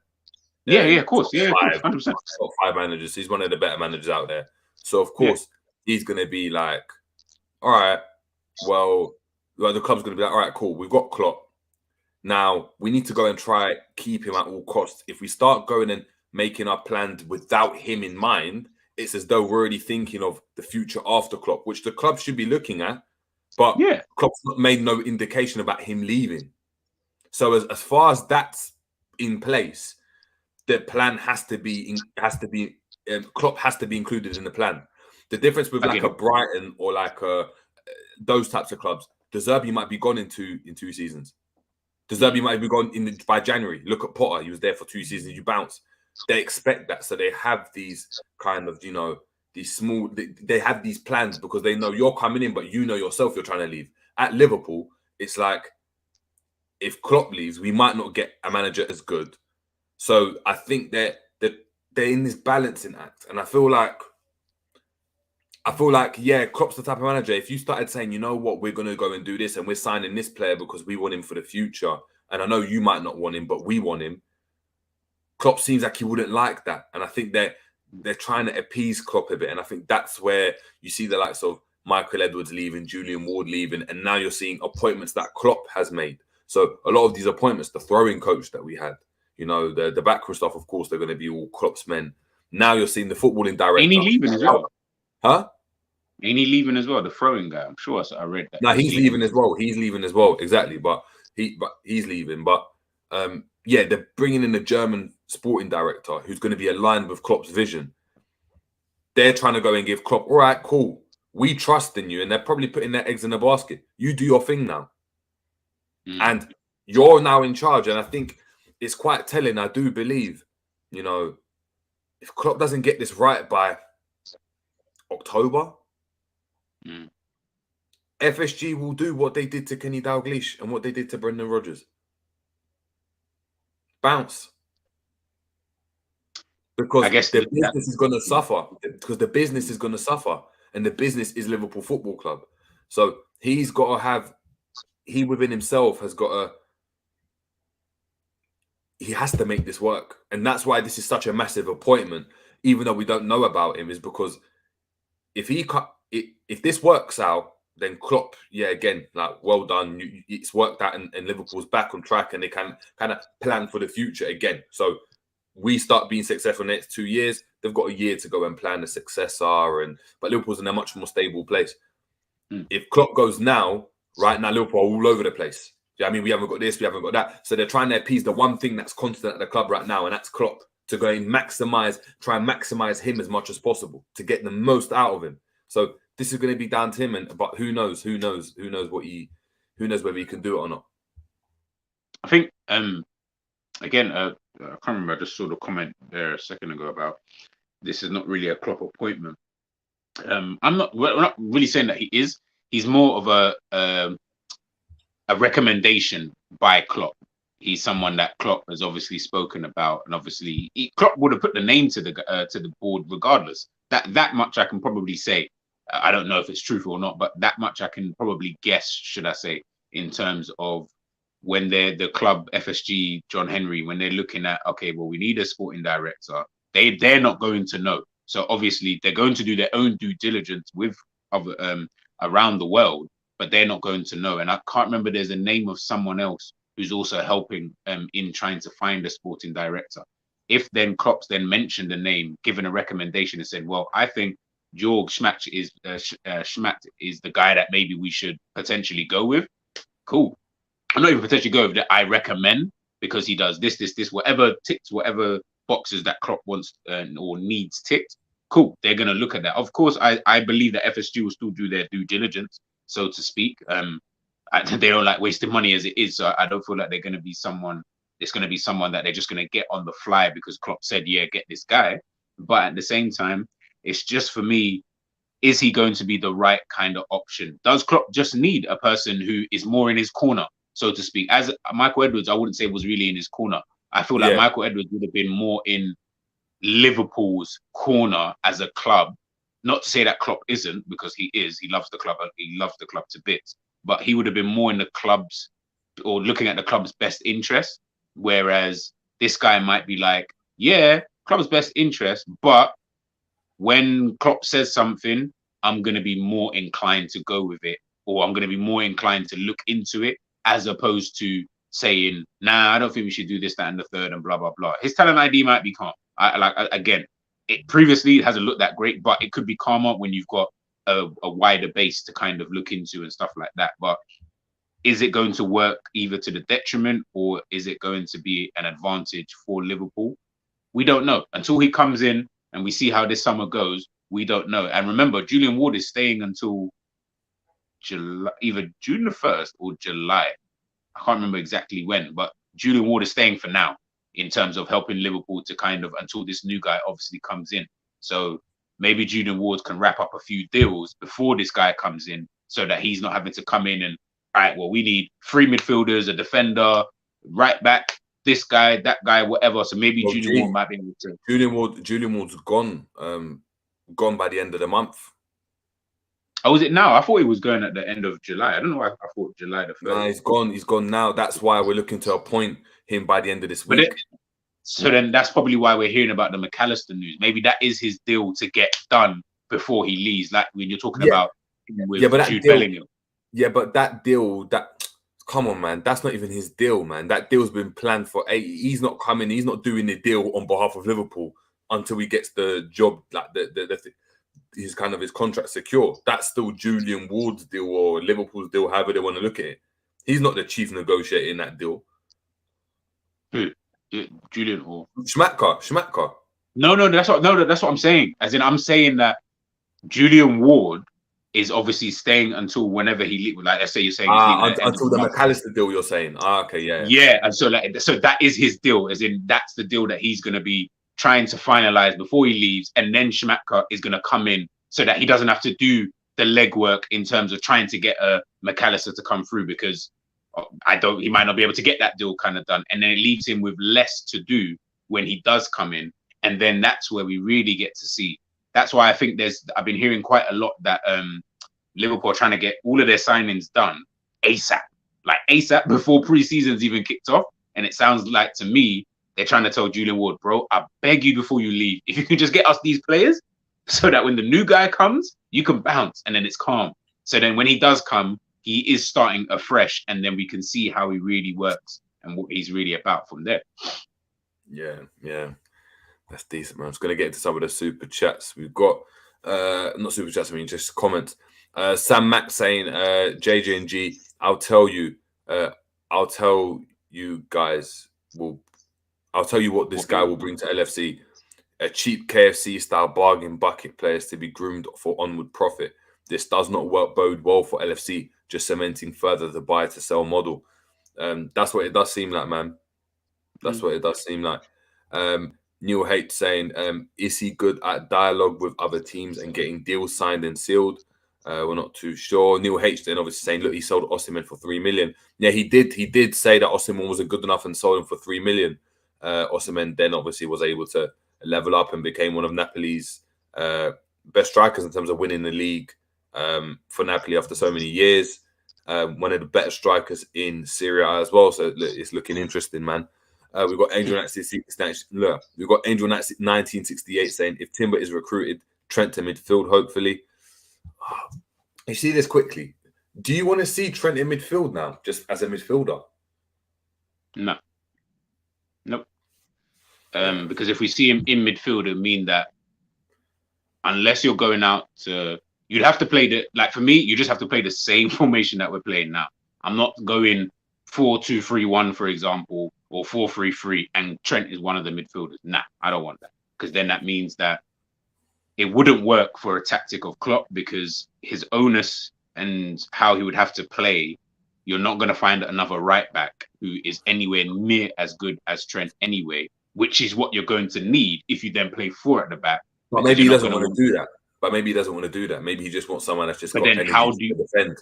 Yeah, of course. Yeah, 100%. Top 5 managers. He's one of the better managers out there. So, of course, he's going to be like, all right, well, the club's going to be like, all right, cool, we've got Klopp. Now, we need to go and try keep him at all costs. If we start going and making our plans without him in mind, it's as though we're already thinking of the future after Klopp, which the club should be looking at. But Klopp's not made no indication about him leaving. So as far as that's in place, the plan has to be Klopp has to be included in the plan. The difference with like a Brighton or like those types of clubs, De Zerbi might be gone in 2 seasons. De Zerbi might be gone by January. Look at Potter; he was there for 2 seasons. You bounce. They expect that, so they have these kind of, you know, these small. They have these plans because they know you're coming in, but you know yourself you're trying to leave. At Liverpool, it's like if Klopp leaves, we might not get a manager as good. So I think that they're in this balancing act, and I feel like, yeah, Klopp's the type of manager. If you started saying, you know what, we're going to go and do this, and we're signing this player because we want him for the future, and I know you might not want him, but we want him. Klopp seems like he wouldn't like that, and I think they're trying to appease Klopp a bit, and I think that's where you see the likes of Michael Edwards leaving, Julian Ward leaving, and now you're seeing appointments that Klopp has made. So a lot of these appointments, the throwing coach that we had, you know, the backroom stuff, of course, they're going to be all Klopp's men. Now you're seeing the footballing director. Ain't he leaving as well? Huh? Ain't he leaving as well? The throwing guy, I'm sure I read that. No, he's leaving as well. He's leaving as well, exactly. But he's leaving. But yeah, they're bringing in a German sporting director who's going to be aligned with Klopp's vision. They're trying to go and give Klopp, all right, cool, we trust in you, and they're probably putting their eggs in a basket. You do your thing now, and you're now in charge. And I think it's quite telling. I do believe, you know, if Klopp doesn't get this right by October, FSG will do what they did to Kenny Dalglish and what they did to Brendan Rodgers. Bounce. Because I guess the business is going to suffer. Because the business is going to suffer. And the business is Liverpool Football Club. So he's got to have, he within himself has got to, he has to make this work. And that's why this is such a massive appointment, even though we don't know about him, is because if this works out, then Klopp, yeah, again, like, well done. It's worked out, and Liverpool's back on track, and they can kind of plan for the future again. So we start being successful in the next 2 years. They've got a year to go and plan the successor, but Liverpool's in a much more stable place. If Klopp goes now, right now, Liverpool are all over the place. Yeah, I mean, we haven't got this, we haven't got that. So they're trying to appease the one thing that's constant at the club right now, and that's Klopp, to go and try and maximize him as much as possible to get the most out of him. So this is going to be down to him, but who knows whether he can do it or not. I think again, I can't remember. I just saw the comment there a second ago about this is not really a Klopp appointment. We're not really saying that he is. He's more of a recommendation by Klopp. He's someone that Klopp has obviously spoken about, and obviously Klopp would have put the name to the board regardless. That much I can probably say. I don't know if it's truthful or not, but that much I can probably guess, should I say, in terms of when the club FSG, John Henry, when they're looking at, okay, well, we need a sporting director, they're not going to know. So obviously they're going to do their own due diligence with other around the world, but they're not going to know. And I can't remember, there's a name of someone else who's also helping in trying to find a sporting director. If then Klopp's then mentioned the name, given a recommendation, and said, well, I think Jorg Schmadtke is the guy that maybe we should potentially go with. Cool. I'm not even potentially go with that. I recommend, because he does this, whatever ticks, whatever boxes that Klopp wants or needs ticked. Cool. They're going to look at that. Of course, I believe that FSG will still do their due diligence, so to speak. They don't like wasting money as it is. So I don't feel like they're going to be someone. It's going to be someone that they're just going to get on the fly because Klopp said, yeah, get this guy. But at the same time, it's just, for me, is he going to be the right kind of option? Does Klopp just need a person who is more in his corner, so to speak? As Michael Edwards, I wouldn't say was really in his corner. I feel like Michael Edwards would have been more in Liverpool's corner as a club. Not to say that Klopp isn't, because he is. He loves the club. He loves the club to bits. But he would have been more in the club's, or looking at the club's best interest. Whereas this guy might be like, yeah, club's best interest, but when Klopp says something, I'm going to be more inclined to go with it, or I'm going to be more inclined to look into it, as opposed to saying, nah, I don't think we should do this, that, and the third, and blah, blah, blah. His talent ID might be calm. Again, previously it hasn't looked that great, but it could be calmer when you've got a wider base to kind of look into and stuff like that. But is it going to work either to the detriment or is it going to be an advantage for Liverpool? We don't know until he comes in and we see how this summer goes. We don't know. And remember, Julian Ward is staying until July, either June the 1st or July. I can't remember exactly when, but Julian Ward is staying for now in terms of helping Liverpool to kind of until this new guy obviously comes in. So maybe Julian Ward can wrap up a few deals before this guy comes in so that he's not having to come in and, all right, well, we need 3 midfielders, a defender, right back, this guy, that guy, whatever. So maybe Julian Ward might be able to. Julian Ward's gone by the end of the month. Oh, is it now? I thought he was going at the end of July. I don't know why I thought July the 1st. Nah, he's gone. He's gone now. That's why we're looking to appoint him by the end of this week. So then that's probably why we're hearing about the McAllister news. Maybe that is his deal to get done before he leaves. Like when you're talking about with Jude Bellingham. Yeah, but that deal, come on, man. That's not even his deal, man. That deal's been planned for 8. He's not coming. He's not doing the deal on behalf of Liverpool until he gets the job, like his kind of his contract secure. That's still Julian Ward's deal or Liverpool's deal, however they want to look at it. He's not the chief negotiator in that deal. Who? Julian or Schmadtke. No, that's what I'm saying. As in, I'm saying that Julian Ward is obviously staying until whenever he leaves. Like, let's say you're saying until the McAllister deal. You're saying, okay, yeah, and so that is his deal. As in, that's the deal that he's going to be trying to finalize before he leaves, and then Schmadtke is going to come in so that he doesn't have to do the legwork in terms of trying to get a McAllister to come through because he might not be able to get that deal kind of done, and then it leaves him with less to do when he does come in, and then that's where we really get to see. That's why I think I've been hearing quite a lot that Liverpool are trying to get all of their signings done ASAP before pre-season's even kicked off, and it sounds like to me they're trying to tell Julian Ward, bro, I beg you before you leave, if you can just get us these players so that when the new guy comes, you can bounce and then it's calm. So then when he does come, he is starting afresh and then we can see how he really works and what he's really about from there. Yeah. That's decent, man. I'm just going to get into some of the super chats. We've got, not super chats, I mean, just comments. Sam Mack saying, JJ and G, I'll tell you what this guy will bring to LFC. A cheap KFC style bargain bucket players to be groomed for onward profit. This does not bode well for LFC, just cementing further the buy to sell model. That's what it does seem like, man. That's what it does seem like. Neil H saying, is he good at dialogue with other teams and getting deals signed and sealed? We're not too sure. Neil H then obviously saying, look, he sold Osimhen for 3 million. Yeah, he did say that Osimhen wasn't good enough and sold him for 3 million. Osimhen then obviously was able to level up and became one of Napoli's best strikers in terms of winning the league for Napoli after so many years. One of the better strikers in Serie A as well. So it's looking interesting, man. We've got Angel 1968 saying, if Timber is recruited, Trent to midfield, hopefully. You see this quickly. Do you want to see Trent in midfield now, just as a midfielder? No. Nope. Because if we see him in midfield, it would mean that unless you're going out to, you'd have to play for me, you just have to play the same formation that we're playing now. I'm not going 4-2-3-1, for example, or 4-3-3, and Trent is one of the midfielders. Nah, I don't want that. Because then that means that it wouldn't work for a tactic of Klopp because his onus and how he would have to play, you're not going to find another right back who is anywhere near as good as Trent anyway, which is what you're going to need if you then play 4 at the back. But maybe he doesn't want to do that. Maybe he just wants someone that's just got energy to defend.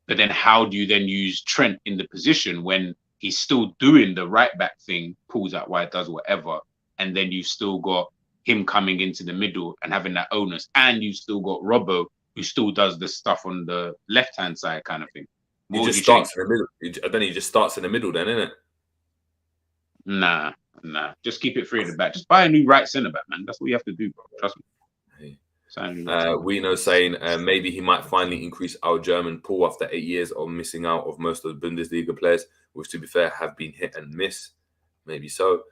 But then how do you then use Trent in the position when he's still doing the right back thing, pulls out wide, does whatever, and then you've still got him coming into the middle and having that onus, and you've still got Robbo who still does the stuff on the left-hand side kind of thing. He just starts in the middle. He just starts in the middle then, isn't it? Nah. Just keep it free at the back. Just buy a new right centre back, man. That's what you have to do, bro. Trust me. We know saying maybe he might finally increase our German pool after 8 years of missing out of most of the Bundesliga players, which to be fair have been hit and miss. Maybe so.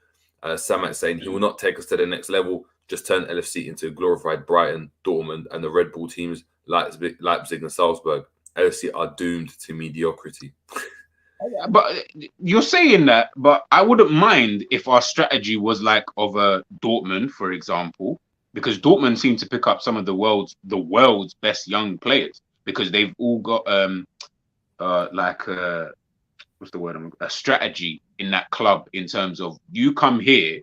Samat saying he will not take us to the next level, just turn LFC into a glorified Brighton, Dortmund, and the Red Bull teams, Leipzig and Salzburg. LFC are doomed to mediocrity. But you're saying that, but I wouldn't mind if our strategy was like of a Dortmund, for example, because Dortmund seem to pick up some of the world's best young players because they've all got what's the word? A strategy in that club in terms of you come here,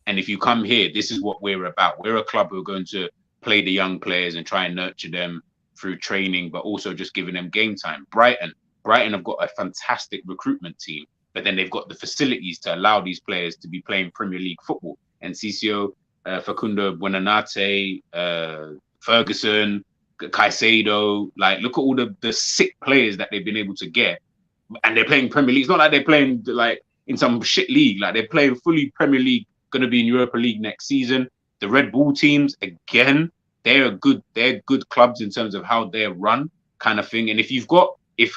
and if you come here, this is what we're about. We're a club who are going to play the young players and try and nurture them through training, but also just giving them game time. Brighton have got a fantastic recruitment team, but then they've got the facilities to allow these players to be playing Premier League football. And Enciso, Facundo Buonanotte, Ferguson, Caicedo, like look at all the sick players that they've been able to get. And they're playing Premier League. It's not like they're playing like in some shit league. Like they're playing fully Premier League, going to be in Europa League next season. The Red Bull teams, again, they're good clubs in terms of how they're run kind of thing. And if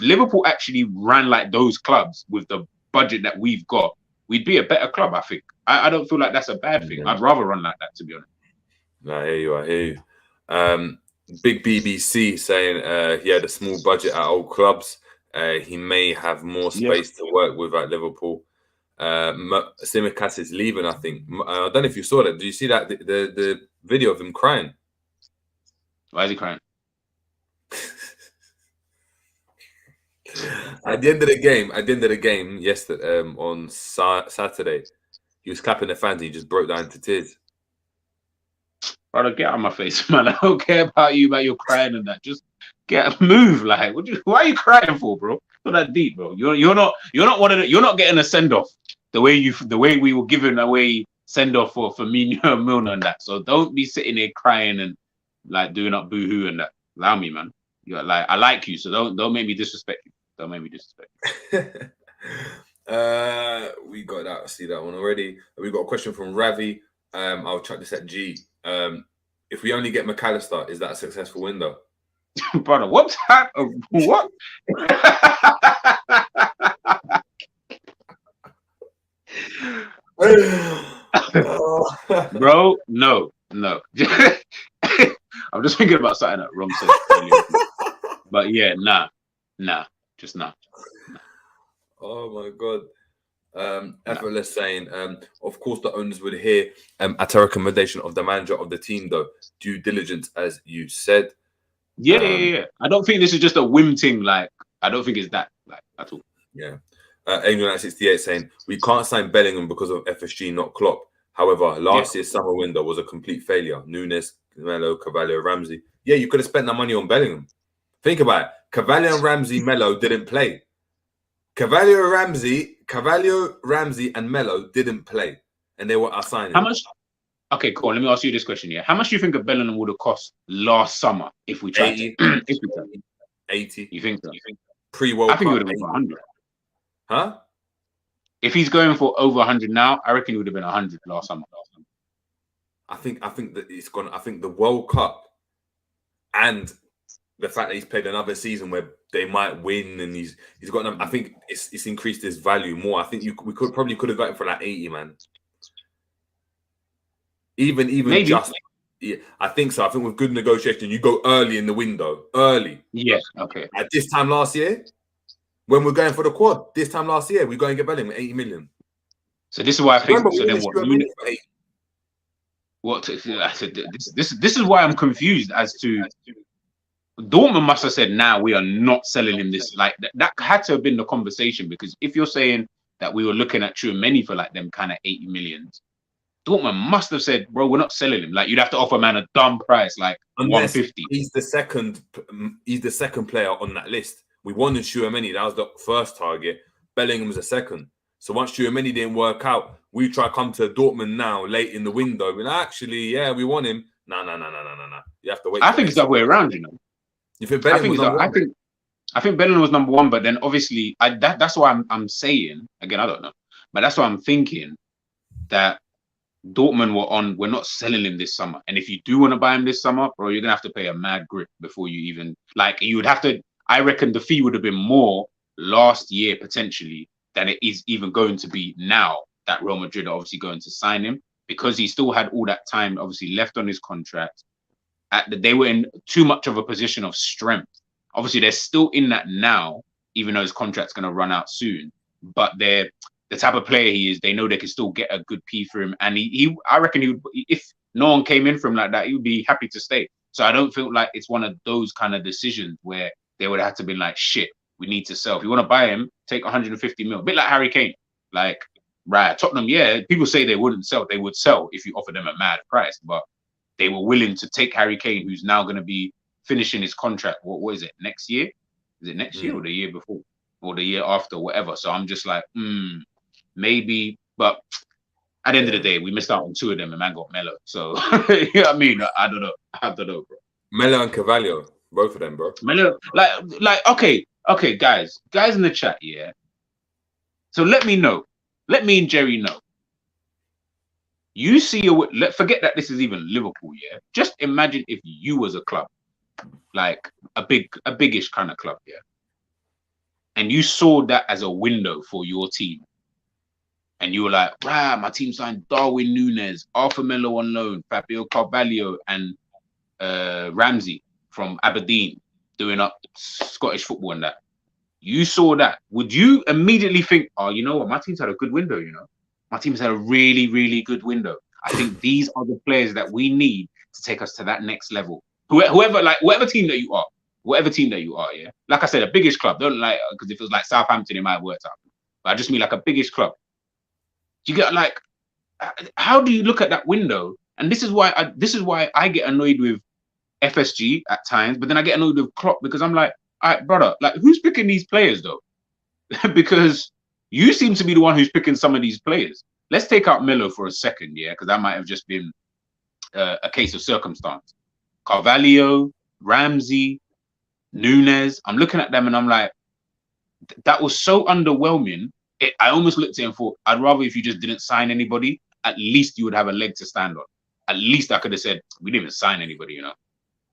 Liverpool actually ran like those clubs with the budget that we've got, we'd be a better club, I think. I don't feel like that's a bad thing. I'd rather run like that, to be honest. No, I hear you. Big BBC saying he had a small budget at old clubs. He may have more space to work with at Liverpool. Simicast is leaving, I think. I don't know if you saw that. Did you see that the video of him crying? Why is he crying? At the end of the game, yesterday on Saturday, he was clapping the fans. And he just broke down into tears. Brother, get out of my face, man. I don't care about your crying and that. Just move. Like, why are you crying for, bro? Not that deep, bro. You're not getting a send off the way we were giving away send off for Firmino and Milner and that. So don't be sitting there crying and like doing up boohoo and that. Allow me, man. You're like, I like you, so don't make me disrespect you. Don't make me disrespect you. We got that. I see that one already. We got a question from Ravi. I'll chuck this at G. If we only get McAllister, is that a successful window? Brother, what? What? Bro, no. I'm just thinking about something that Rom said. But yeah, nah, just nah. Oh my god. Effortless saying, of course the owners would hear at a recommendation of the manager of the team, though. Due diligence, as you said. Yeah. I don't think this is just a whim thing. Like, I don't think it's that like at all. Yeah. England 68 saying, we can't sign Bellingham because of FSG, not Klopp. However, last year's summer window was a complete failure. Nunes, Melo, Carvalho, Ramsey. Yeah, you could have spent that money on Bellingham. Think about it. Carvalho, Ramsey, Melo didn't play. Carvalho, Ramsey, and Melo didn't play, and they were assigned. How much? Okay, cool. Let me ask you this question. Yeah, how much do you think a Bellingham would have cost last summer if we tried 80. 80. You think so? Pre-World Cup? I think it would have been 100. Huh? If he's going for over 100 now, I reckon it would have been 100 last summer. I think that it's gone. I think the World Cup and the fact that he's played another season where they might win and he's got. I think it's increased his value more. I think we could have got him for like 80, man. Even maybe. Just. Yeah, I think so. I think with good negotiation, you go early in the window. Early. Yes. Okay. At this time last year, when we're going for the quad, this time last year, we're going to get Bellingham 80 million. So this is why I think. Remember, so then what? I said this is why I'm confused as to. Dortmund must have said, "Now we are not selling him this." Like that had to have been the conversation, because if you're saying that we were looking at Tchouameni for like them kind of 80 millions, Dortmund must have said, "Bro, we're not selling him. Like you'd have to offer man a dumb price, like 150." He's the second player on that list. We wanted Tchouameni. That was the first target. Bellingham was the second. So once Tchouameni didn't work out, we try to come to Dortmund now late in the window. And actually, yeah, we want him. No. You have to wait. I think it's the other way around, you know. You think Bellingham was number one? I think Bellingham was number one, but then obviously that's why I'm saying, again, I don't know, but that's why I'm thinking that Dortmund we're not selling him this summer. And if you do want to buy him this summer, bro, you're gonna have to pay a mad grip before you even you would have to. I reckon the fee would have been more last year potentially than it is even going to be now. that Real Madrid are obviously going to sign him because he still had all that time obviously left on his contract. They were in too much of a position of strength. Obviously, they're still in that now, even though his contract's going to run out soon. But they're the type of player he is. They know they can still get a good P for him, and I reckon he would. If no one came in for him like that, he would be happy to stay. So I don't feel like it's one of those kind of decisions where they would have to be like, shit, we need to sell. If you want to buy him, take 150 mil. A bit like Harry Kane. Like, right, Tottenham, yeah, people say they wouldn't sell. They would sell if you offer them a mad price, but they were willing to take Harry Kane, who's now going to be finishing his contract. What is it, next year? Is it next year or the year before? Or the year after, whatever. So I'm just like, maybe. But at the end of the day, we missed out on two of them, and man got Melo. So, you know what I mean? I don't know, bro. Melo and Carvalho, both of them, bro. Melo, like, okay, guys in the chat, yeah. So let me know. Let me and Jerry know. You see, forget that this is even Liverpool, yeah. Just imagine if you was a club, like a biggish kind of club, yeah, and you saw that as a window for your team, and you were like, "Wow, my team signed Darwin Núñez, Arthur Melo on loan, Fabio Carvalho, and Ramsey from Aberdeen, doing up Scottish football and that." You saw that. Would you immediately think, "Oh, you know what? My team's had a good window. You know, my team's had a really, really good window. I think these are the players that we need to take us to that next level." Whatever team that you are, yeah. Like I said, a biggish club. Don't like, because if it was like Southampton, it might have worked out. But I just mean like a biggish club. You get like, how do you look at that window? And this is why I get annoyed with FSG at times, but then I get annoyed with Klopp because I'm like, all right, brother, like who's picking these players though? Because you seem to be the one who's picking some of these players. Let's take out Melo for a second, yeah, because that might have just been a case of circumstance. Carvalho, Ramsey, Núñez. I'm looking at them and I'm like, that was so underwhelming. I almost looked at it and thought, I'd rather if you just didn't sign anybody, at least you would have a leg to stand on. At least I could have said, we didn't even sign anybody, you know.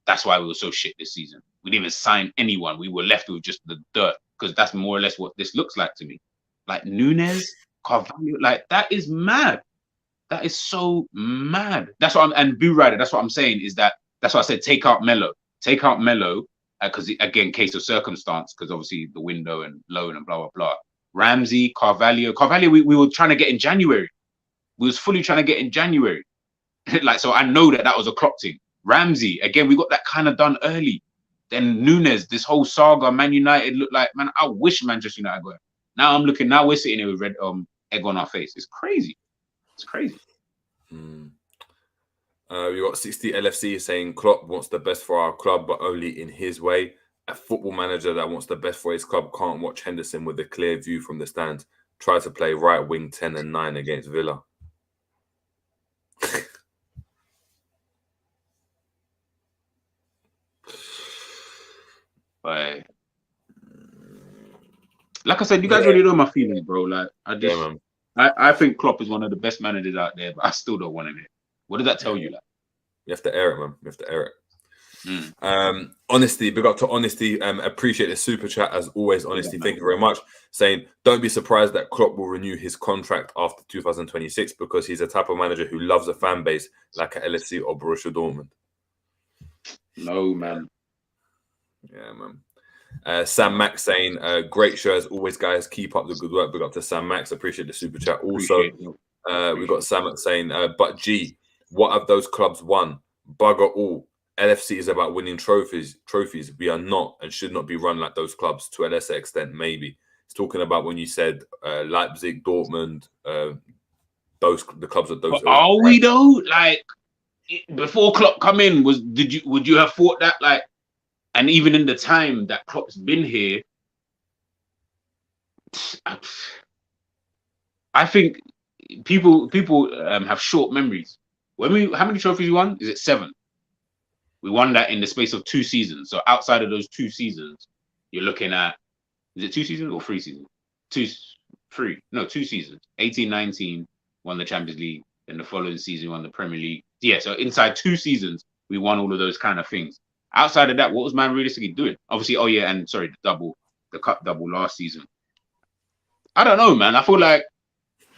That's why we were so shit this season. We didn't even sign anyone. We were left with just the dirt, because that's more or less what this looks like to me. Like Núñez, Carvalho, like that is mad. That is so mad. That's what and Boo Rider, that's what I'm saying, is that's why I said take out Melo. Take out Melo, because again, case of circumstance, because obviously the window and loan and blah, blah, blah. Ramsey, Carvalho, we were trying to get in January. We was fully trying to get in January. Like, so I know that was a Klopp thing. Ramsey, again, we got that kind of done early. Then Núñez, this whole saga, Man United looked like, man, I wish Manchester United got him. Now we're sitting here with red egg on our face. It's crazy. It's crazy. We got 60 LFC saying Klopp wants the best for our club, but only in his way. A football manager that wants the best for his club can't watch Henderson with a clear view from the stands. Try to play right wing 10 and 9 against Villa. But like I said, you guys already know my feelings, bro. Like I think Klopp is one of the best managers out there, but I still don't want him here. What does that tell you? Like, you have to air it, man. You have to air it. Honesty, big up to Honesty. Appreciate the super chat as always. Honesty, thank you very much. Saying, don't be surprised that Klopp will renew his contract after 2026 because he's a type of manager who loves a fan base like a LFC or Borussia Dortmund. No, man. Yeah, man. Sam Max saying, great show as always, guys. Keep up the good work. Big up to Sam Max. Appreciate the super chat. Also, we've got Sam Max saying, but G, what have those clubs won? Bugger all. LFC is about winning trophies. We are not and should not be run like those clubs to a lesser extent, maybe. It's talking about when you said Leipzig, Dortmund, the clubs that those. But are we though? Like before Klopp come in, would you have thought that like? And even in the time that Klopp's been here, I think people have short memories. How many trophies we won? Is it 7? We won that in the space of 2 seasons. So outside of those 2 seasons, you're looking at, is it 2 seasons or 3 seasons? 2 seasons. 18-19 won the Champions League. Then the following season won the Premier League. Yeah, so inside 2 seasons, we won all of those kind of things. Outside of that, what was man realistically doing? Obviously, the cup double last season. I don't know, man. I feel like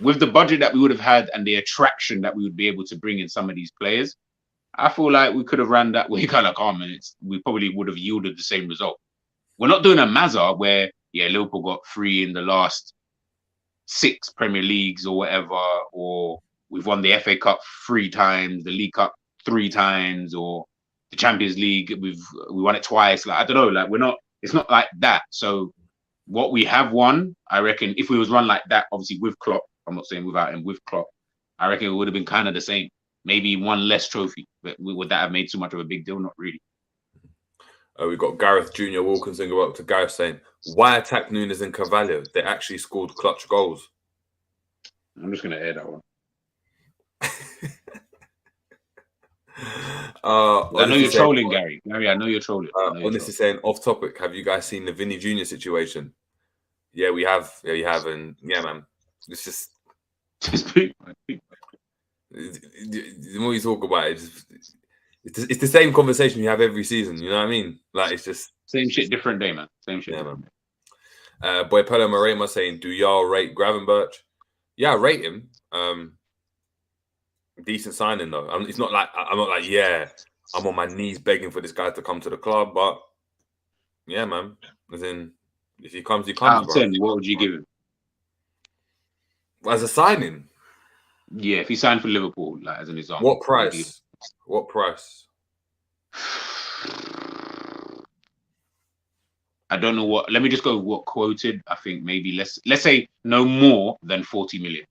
with the budget that we would have had and the attraction that we would be able to bring in some of these players, I feel like we could have ran that way kind of calm, and we probably would have yielded the same result. We're not doing a Mazza where, Liverpool got 3 in the last 6 Premier Leagues or whatever, or we've won the FA Cup 3 times, the League Cup 3 times, or the Champions League, we won it twice. Like, I don't know, like it's not like that. So what we have won, I reckon if we was run like that, obviously with Klopp, I'm not saying without him, with Klopp, I reckon it would have been kind of the same. Maybe one less trophy, but would that have made too much of a big deal? Not really. We've got Gareth Jr. Wilkinson go up to Gareth saying, why attack Nunes and Carvalho? They actually scored clutch goals. I'm just going to air that one. I know you're trolling, Gary. Gary, I know you're trolling. Honestly saying, off topic, have you guys seen the Vinny Jr. situation? Yeah, we have. Yeah, you have. And yeah, man, it's just... The more you talk about it, it's the same conversation you have every season. You know what I mean? Like, it's just same shit, different day, man. Same shit. Yeah, man. Boy, Pelo Morema saying, "Do y'all rate Gravenberch?" Yeah, I rate him. Decent signing though. It's not like I'm not like I'm on my knees begging for this guy to come to the club, but yeah, man. As in, if he comes, he comes. Out of 10, what would you give him? As a signing? Yeah, if he signed for Liverpool, like as an example. What price? What price? I don't know what. Let me just go what quoted. I think maybe let's say no more than 40 million.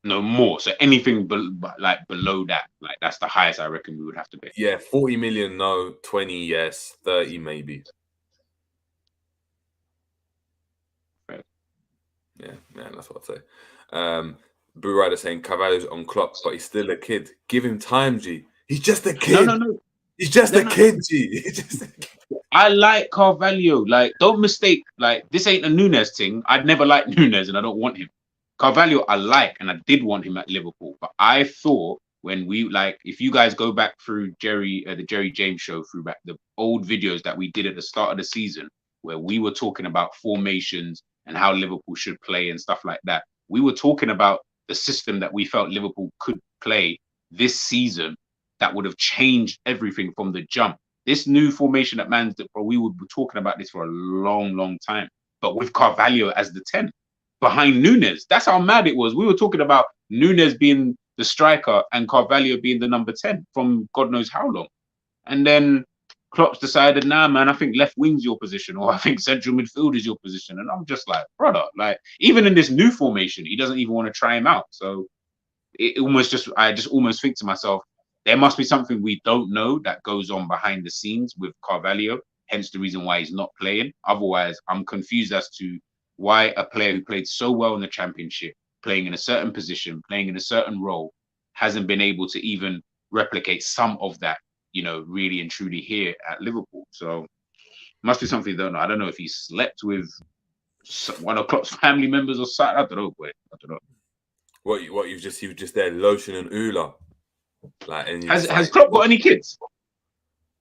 No more. So anything below that, like that's the highest I reckon we would have to pay. Yeah, 40 million, no. 20, yes. 30, maybe. Right. Yeah, that's what I'd say. Boo Rider saying Carvalho's on Klopp, but he's still a kid. Give him time, G. He's just a kid. No. He's just a kid, G. He's just a kid. I like Carvalho. Like, don't mistake. Like, this ain't a Nunes thing. I'd never liked Nunes, and I don't want him. Carvalho, I like, and I did want him at Liverpool. But I thought when we if you guys go back through the Jerry James show, through back the old videos that we did at the start of the season, where we were talking about formations and how Liverpool should play and stuff like that, we were talking about the system that we felt Liverpool could play this season that would have changed everything from the jump. This new formation at we would be talking about this for a long, long time. But with Carvalho as the 10 behind Nunes, that's how mad it was. We were talking about Nunes being the striker and Carvalho being the number 10 from God knows how long. And then Klopp's decided, nah, man, I think left wing's your position, or I think central midfield is your position. And I'm just like, brother, like, even in this new formation, he doesn't even want to try him out. So I just almost think to myself, there must be something we don't know that goes on behind the scenes with Carvalho, hence the reason why he's not playing. Otherwise, I'm confused as to why a player who played so well in the Championship, playing in a certain position, playing in a certain role, hasn't been able to even replicate some of that, really and truly here at Liverpool. So must be something I don't know if he slept with one of Klopp's family members or something. I don't know, boy. I don't know. What he was just there lotion and Ula. Like, and has Klopp got any kids?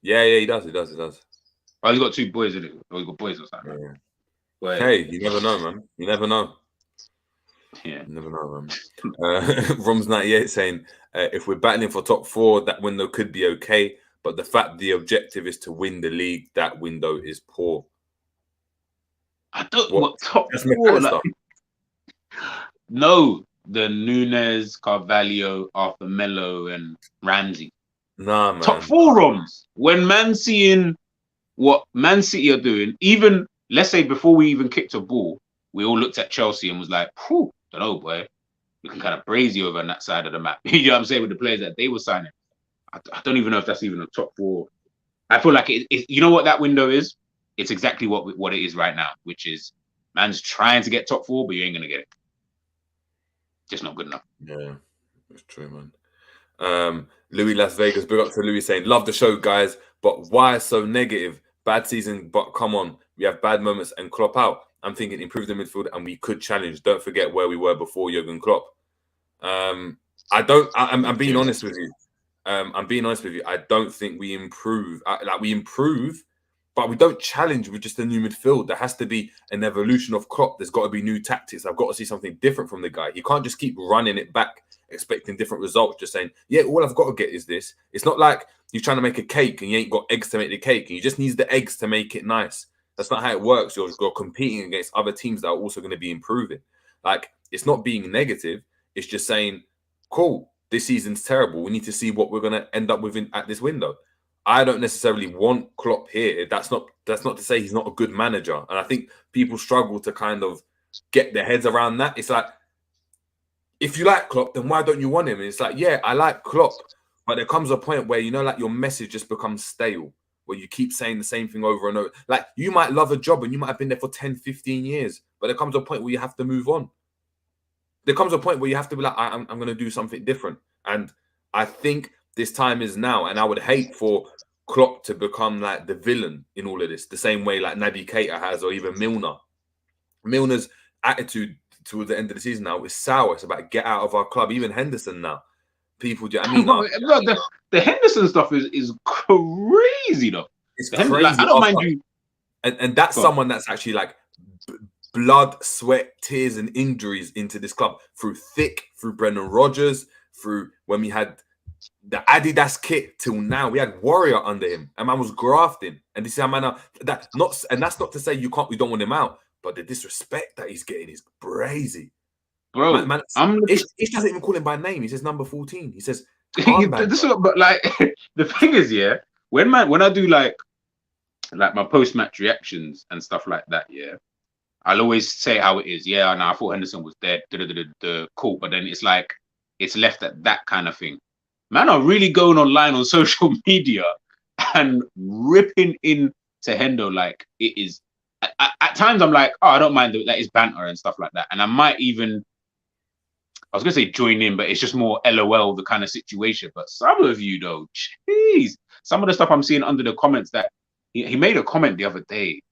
Yeah, he does. Oh, he's got 2 boys, isn't it? Or he's got boys or something. Yeah. But, hey, you never know, man. You never know. Yeah. You never know, man. Rom's 98 saying, if we're battling for top 4, that window could be okay. But the fact the objective is to win the league, that window is poor. I don't what top 4. Like, no, the Nunes, Carvalho, Arthur Melo, and Ramsey. Nah, man. Top 4 Roms. When man seeing what Man City are doing, even let's say before we even kicked a ball, we all looked at Chelsea and was like, "Whew, don't know, boy. We can kind of braze you over on that side of the map." You know what I'm saying, with the players that they were signing. I don't even know if that's even a top 4. I feel like it you know what that window is? It's exactly what it is right now, which is man's trying to get top 4, but you ain't gonna get it. Just not good enough. Yeah, that's true, man. Louis Las Vegas, big up to Louis saying, love the show, guys, but why so negative? Bad season, but come on, we have bad moments and Klopp out. I'm thinking improve the midfield and we could challenge. Don't forget where we were before Jurgen Klopp. I'm being honest with you. I don't think we improve. We improve, But we don't challenge with just a new midfield. There has to be an evolution of Klopp. There's got to be new tactics. I've got to see something different from the guy. He can't just keep running it back, expecting different results, just saying, yeah, all I've got to get is this. It's not like you're trying to make a cake and you ain't got eggs to make the cake. And you just need the eggs to make it nice. That's not how it works. You're competing against other teams that are also going to be improving. Like, it's not being negative. It's just saying, cool, this season's terrible. We need to see what we're going to end up with at this window. I don't necessarily want Klopp here. That's not to say he's not a good manager. And I think people struggle to kind of get their heads around that. It's like, if you like Klopp, then why don't you want him? And it's like, yeah, I like Klopp. But there comes a point where, like your message just becomes stale, where you keep saying the same thing over and over. Like, you might love a job and you might have been there for 10, 15 years. But there comes a point where you have to move on. There comes a point where you have to be like, I'm going to do something different. And I think this time is now. And I would hate for Klopp to become like the villain in all of this, the same way like Naby Keita has, or even Milner. Milner's attitude towards the end of the season now is sour. It's about get out of our club. Even Henderson now. People do. The Henderson stuff is crazy though. It's crazy. Like, I don't mind you. And that's someone that's actually like blood, sweat, tears, and injuries into this club through Brendan Rodgers, through when we had the Adidas kit till now. We had Warrior under him, and man was grafting. And this is how man that's not to say we don't want him out, but the disrespect that he's getting is crazy. Bro, he doesn't even call him by name. He says number 14. He says, but like the thing is, yeah, when I do like my post-match reactions and stuff like that, yeah, I'll always say how it is. Yeah, I thought Henderson was dead. Cool, but then it's like it's left at that kind of thing. Man are really going online on social media and ripping into Hendo like it is. At times, I'm like, oh, I don't mind that it's banter and stuff like that, and I might even. I was going to say join in, but it's just more LOL, the kind of situation. But some of you, though, jeez, some of the stuff I'm seeing under the comments that he made a comment the other day.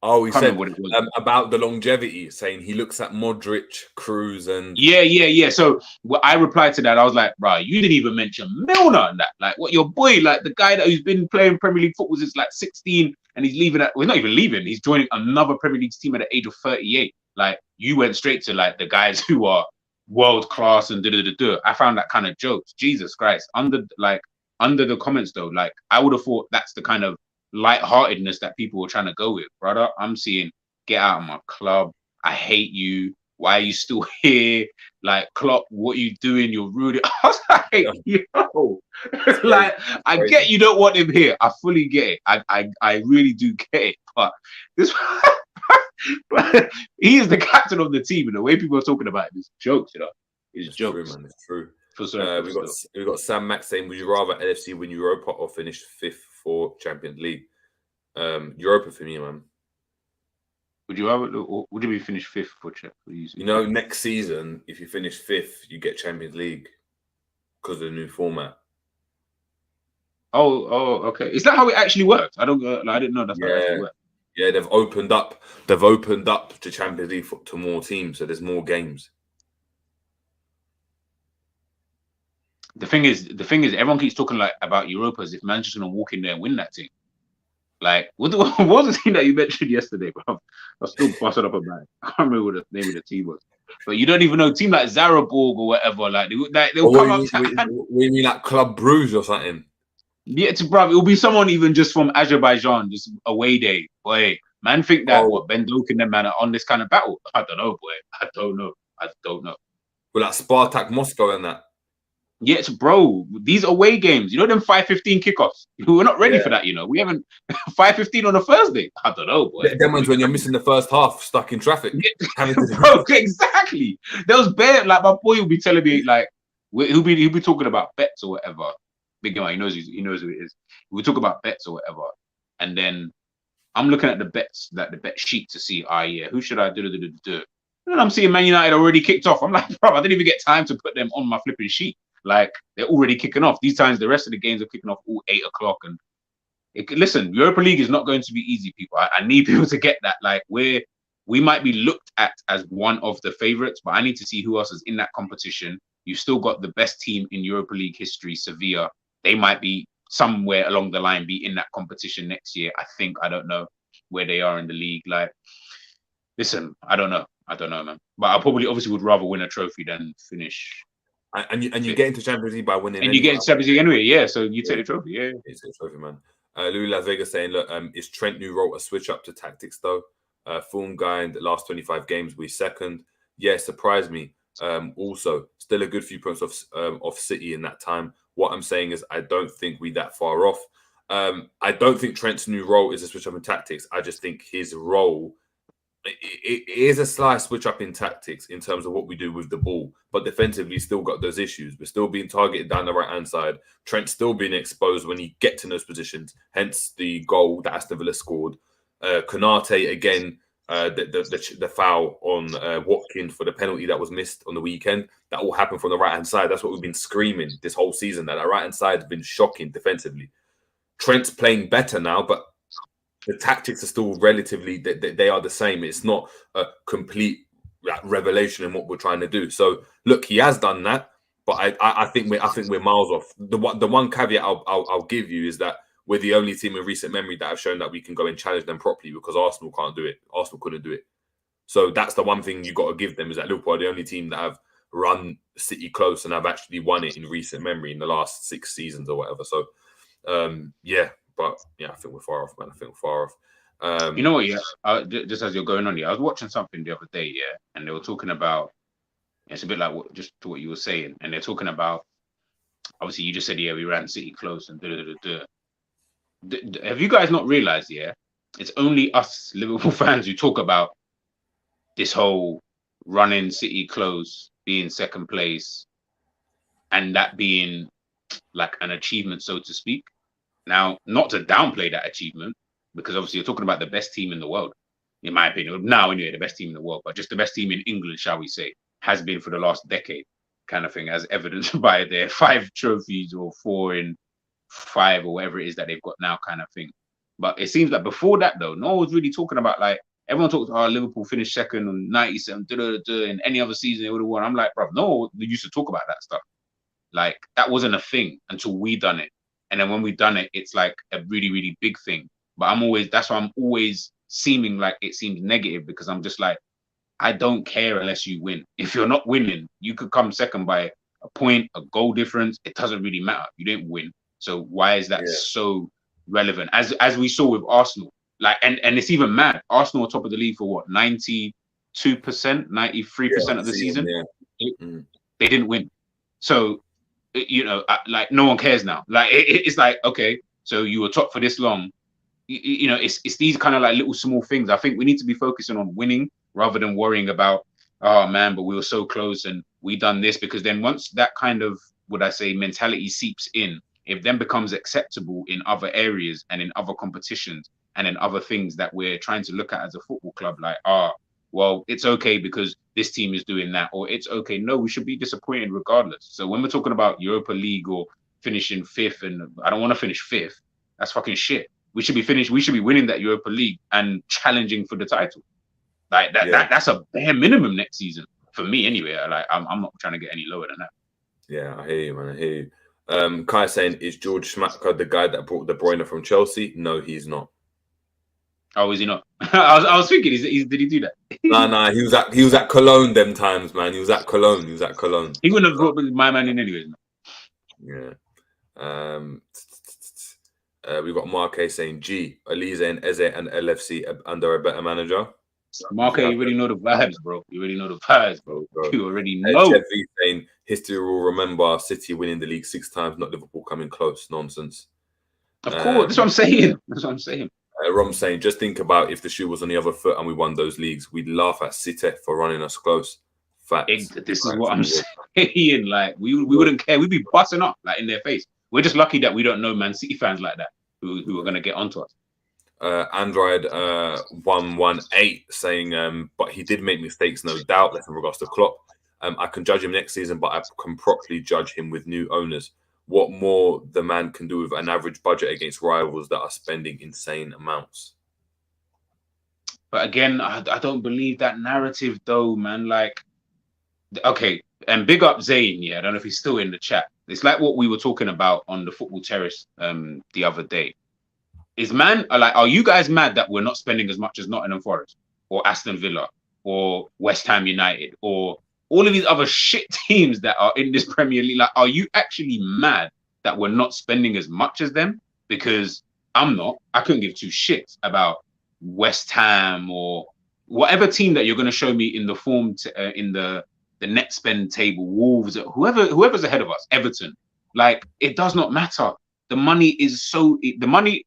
Oh, he said what it was. About the longevity, saying he looks at Modric, Cruz, and... Yeah. So I replied to that. I was like, right, you didn't even mention Milner and that. Like, what your boy, like the guy who's been playing Premier League football since like 16 and he's leaving well, not even leaving. He's joining another Premier League team at the age of 38. Like, you went straight to like the guys who are world class and I found that kind of jokes. Jesus Christ. Under the comments though, like I would have thought that's the kind of lightheartedness that people were trying to go with. Brother, I'm seeing get out of my club. I hate you. Why are you still here? Like, Klopp, what are you doing? You're rude. I was like, yo, like, I get you don't want him here. I fully get it. I really do get it. But this, he is the captain of the team, and the way people are talking about him is jokes, It's jokes. True, man. It's true. We got Sam Max saying, would you rather LFC win Europa or finish 5th for Champions League? Europa for me, man. Would you be finished 5th for Champions League? Next season, if you finish 5th, you get Champions League because of the new format. Oh, okay. Is that how it actually works? I didn't know that's how it actually works. Yeah, they've opened up the Champions League to more teams, so there's more games. The thing is, everyone keeps talking like about Europa as if man's just gonna walk in there and win that thing. Like, what was the team that you mentioned yesterday, bro? I still busted up about it. I can't remember what the name of the team was. But you don't even know a team like Zaraborg or whatever. Like they'll come up. We mean like Club Brugge or something. Yeah, bro, it'll be someone even just from Azerbaijan, just away day. Boy, man, think that Ben Doak and them man are on this kind of battle. I don't know, boy. I don't know. Well, like Spartak Moscow and that. Yes, bro. These away games, them 5:15 kickoffs. We're not ready for that, We haven't 5:15 on a Thursday. I don't know, boy. Them ones when you're missing the first half, stuck in traffic. Bro, exactly. There was like my boy will be telling me like he'll be talking about bets or whatever. Big guy, he knows who it is. We'll talk about bets or whatever, and then I'm looking at the bets, like the bet sheet to see, who should I do? And I'm seeing Man United already kicked off. I'm like, bro, I didn't even get time to put them on my flipping sheet. Like, they're already kicking off. These times, the rest of the games are kicking off all 8 o'clock. And listen, Europa League is not going to be easy, people. I need people to get that. Like, we might be looked at as one of the favorites, but I need to see who else is in that competition. You've still got the best team in Europa League history, Sevilla. They might be somewhere along the line be in that competition next year. I don't know where they are in the league. Like, listen, I don't know, man. But I probably obviously would rather win a trophy than finish. And you get into Champions League by winning. And you get into Champions League anyway, yeah. So you take the trophy, yeah. You take the trophy, man. Louis Las Vegas saying, look, is Trent New Roll a switch up to tactics though? Form guy in the last 25 games, we second. Yeah, surprised me. Also, still a good few points off City in that time. What I'm saying is, I don't think we that far off. I don't think Trent's new role is a switch up in tactics. I just think his role it is a slight switch up in tactics in terms of what we do with the ball, but defensively still got those issues. We're still being targeted down the right hand side. Trent's still being exposed when he gets in those positions. Hence the goal that Aston Villa scored. Konate again. The foul on Watkins for the penalty that was missed on the weekend. That all happened from the right hand side. That's what we've been screaming this whole season. That right hand side has been shocking defensively. Trent's playing better now, but the tactics are still relatively. They are the same. It's not a complete revelation in what we're trying to do. So look, he has done that, but I think we're miles off. The one caveat I'll give you is that we're the only team in recent memory that have shown that we can go and challenge them properly, because Arsenal can't do it. Arsenal couldn't do it. So that's the one thing you got to give them, is that Liverpool are the only team that have run City close and have actually won it in recent memory in the last 6 seasons or whatever. So, I think we're far off, man. I think we're far off. You know what? Yeah, just as you're going on, I was watching something the other day, and they were talking about. It's a bit like what you were saying, and they're talking about. Obviously, you just said, we ran City close and Have you guys not realized, it's only us Liverpool fans who talk about this whole running City close, being second place, and that being like an achievement, so to speak. Now, not to downplay that achievement, because obviously you're talking about the best team in the world, in my opinion. Now, anyway, the best team in the world, but just the best team in England, shall we say, has been for the last decade, kind of thing, as evidenced by their 5 trophies or 4 in 5 or whatever it is that they've got now, kind of thing. But it seems like before that, though, no one was really talking about, like, everyone talks about Liverpool finished second on 97, and any other season they would have won. I'm like, bro, no, we used to talk about that stuff. Like, that wasn't a thing until we done it. And then when we done it, it's like a really, really big thing. But that's why I'm always seeming like it seems negative, because I'm just like, I don't care unless you win. If you're not winning, you could come second by a point, a goal difference. It doesn't really matter. You didn't win. So why is that so relevant? As we saw with Arsenal, like, and it's even mad. Arsenal are top of the league for what, 92%, 93% of the season. They didn't win. So, like, no one cares now. Like, it's like, okay, so you were top for this long. It's these kind of like little small things. I think we need to be focusing on winning rather than worrying about, oh man, but we were so close and we done this, because then once that kind of, would I say, mentality seeps in, it then becomes acceptable in other areas and in other competitions and in other things that we're trying to look at as a football club, like, well, it's okay because this team is doing that, or it's okay. No, we should be disappointed regardless. So when we're talking about Europa League or finishing 5th, and I don't want to finish 5th, that's fucking shit. We should be winning that Europa League and challenging for the title. Like that's a bare minimum next season for me anyway. Like, I'm not trying to get any lower than that. Yeah, I hear you, man. I hear you. Kai saying, is George Schmadtke the guy that brought De Bruyne from Chelsea? No, he's not. Oh, is he not? I was thinking, did he do that? No, he was at Cologne them times, man. He was at Cologne. He wouldn't have brought my man in anyways. Yeah. We've got Marque saying, G, Elise and Eze and LFC under a better manager. Marque, you already know the vibes, bro. You already know. Jeffy saying, history will remember City winning the league 6 times, not Liverpool coming close. Nonsense. Of course, that's what I'm saying. Rom saying, just think about if the shoe was on the other foot and we won those leagues, we'd laugh at City for running us close. Facts. This is what I'm saying. Like, we wouldn't care. We'd be busting up like in their face. We're just lucky that we don't know Man City fans like that who are going to get onto us. Android 118 saying, but he did make mistakes, no doubt. That's in regards to Klopp. I can judge him next season, but I can properly judge him with new owners. What more the man can do with an average budget against rivals that are spending insane amounts. But again, I don't believe that narrative though, man. Like, okay, and big up Zayn, I don't know if he's still in the chat. It's like what we were talking about on the football terrace the other day. Are you guys mad that we're not spending as much as Nottingham Forest or Aston Villa or West Ham United or all of these other shit teams that are in this Premier League? Like, are you actually mad that we're not spending as much as them? Because I'm not. I couldn't give two shits about West Ham or whatever team that you're going to show me in the form in the net spend table, Wolves, whoever's ahead of us, Everton. Like, it does not matter. The money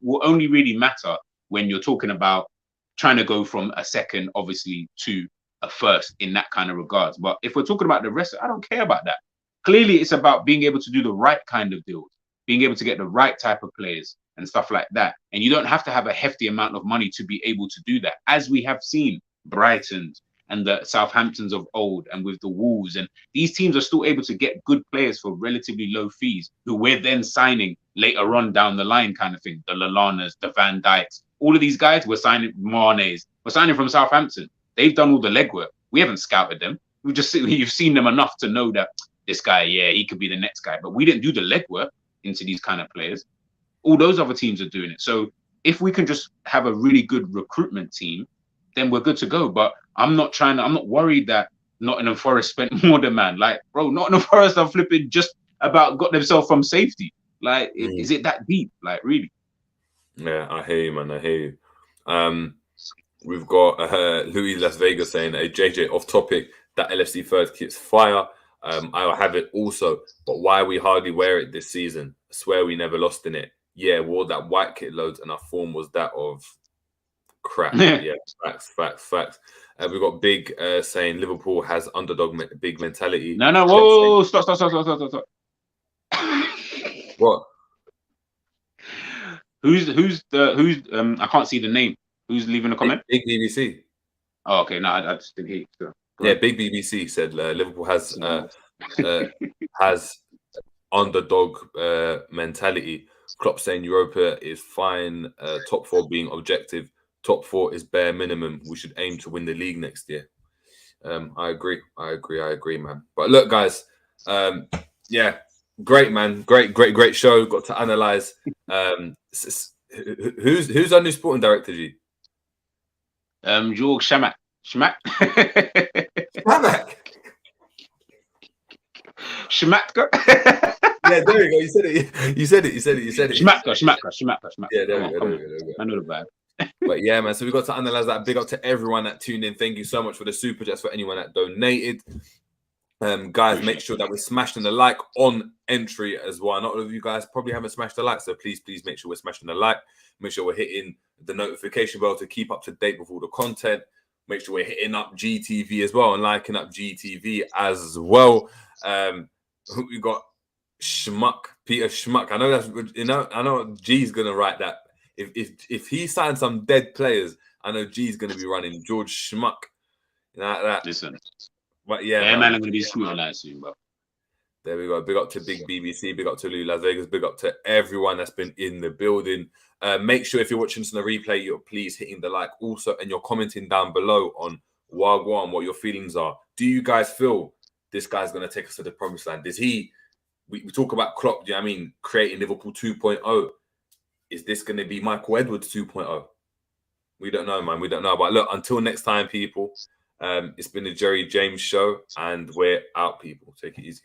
will only really matter when you're talking about trying to go from a second, obviously, to a first in that kind of regards. But if we're talking about the rest, I don't care about that. Clearly, it's about being able to do the right kind of deals, being able to get the right type of players and stuff like that. And you don't have to have a hefty amount of money to be able to do that, as we have seen Brighton's and the Southamptons of old, and with the Wolves, and these teams are still able to get good players for relatively low fees, who we're then signing later on down the line, kind of thing. The Lallanas, the Van Dijks, all of these guys, we're signing Mane's, we're signing from Southampton. They've done all the legwork. We haven't scouted them. You've seen them enough to know that this guy, yeah, he could be the next guy. But we didn't do the legwork into these kind of players. All those other teams are doing it. So if we can just have a really good recruitment team, then we're good to go. But I'm not worried that Nottingham Forest spent more than man. Like, bro, Nottingham Forest are flipping just about got themselves from safety. Like, is it that deep? Like, really? Yeah, I hear you, man. I hear you. We've got Louis Las Vegas saying, hey, JJ, off topic, that LFC third kit's fire. I'll have it also, but why we hardly wear it this season? I swear we never lost in it. Yeah, wore that white kit loads, and our form was that of crap. Yeah, facts. We've got Big saying Liverpool has underdog big mentality. No, whoa, stop. What? Who's I can't see the name. Who's leaving a comment? Big BBC. Oh, okay. No, I just didn't hear you. So, yeah, Big BBC said Liverpool has underdog mentality. Klopp saying Europa is fine. Top four being objective. Top four is bare minimum. We should aim to win the league next year. I agree, man. But look, guys, yeah, great, man. Great show. Got to analyze. Who's our new sporting director, G? Jorg Schmadtke. Schmadtke. Yeah, there you go. You said it. Schmadtke. Yeah, there we go. I know the vibe. But yeah, man. So we got to analyze that. Big up to everyone that tuned in. Thank you so much for the super chats, for anyone that donated. Guys, make sure that we're smashing the like on entry as well. Not all of you guys probably haven't smashed the like, so please make sure we're smashing the like. Make sure we're hitting the notification bell to keep up to date with all the content. Make sure we're hitting up GTV as well and liking up GTV as well. We got Peter Schmuck. I know that's I know G's gonna write that. If he signs some dead players, I know G's gonna be running George Schmuck. Like that. Listen. But yeah, man, I'm gonna be scrutinized soon, bro. There we go. Big up to Big BBC. Big up to Lou Las Vegas. Big up to everyone that's been in the building. Make sure if you're watching this on the replay, you're please hitting the like also, and you're commenting down below on Wagwan what your feelings are. Do you guys feel this guy's gonna take us to the promised land? Does he? We talk about Klopp. Do you know what I mean, creating Liverpool 2.0? Is this gonna be Michael Edwards 2.0? We don't know, man. We don't know. But look, until next time, people. It's been the Jerry James Show, and we're out, people. Take it easy.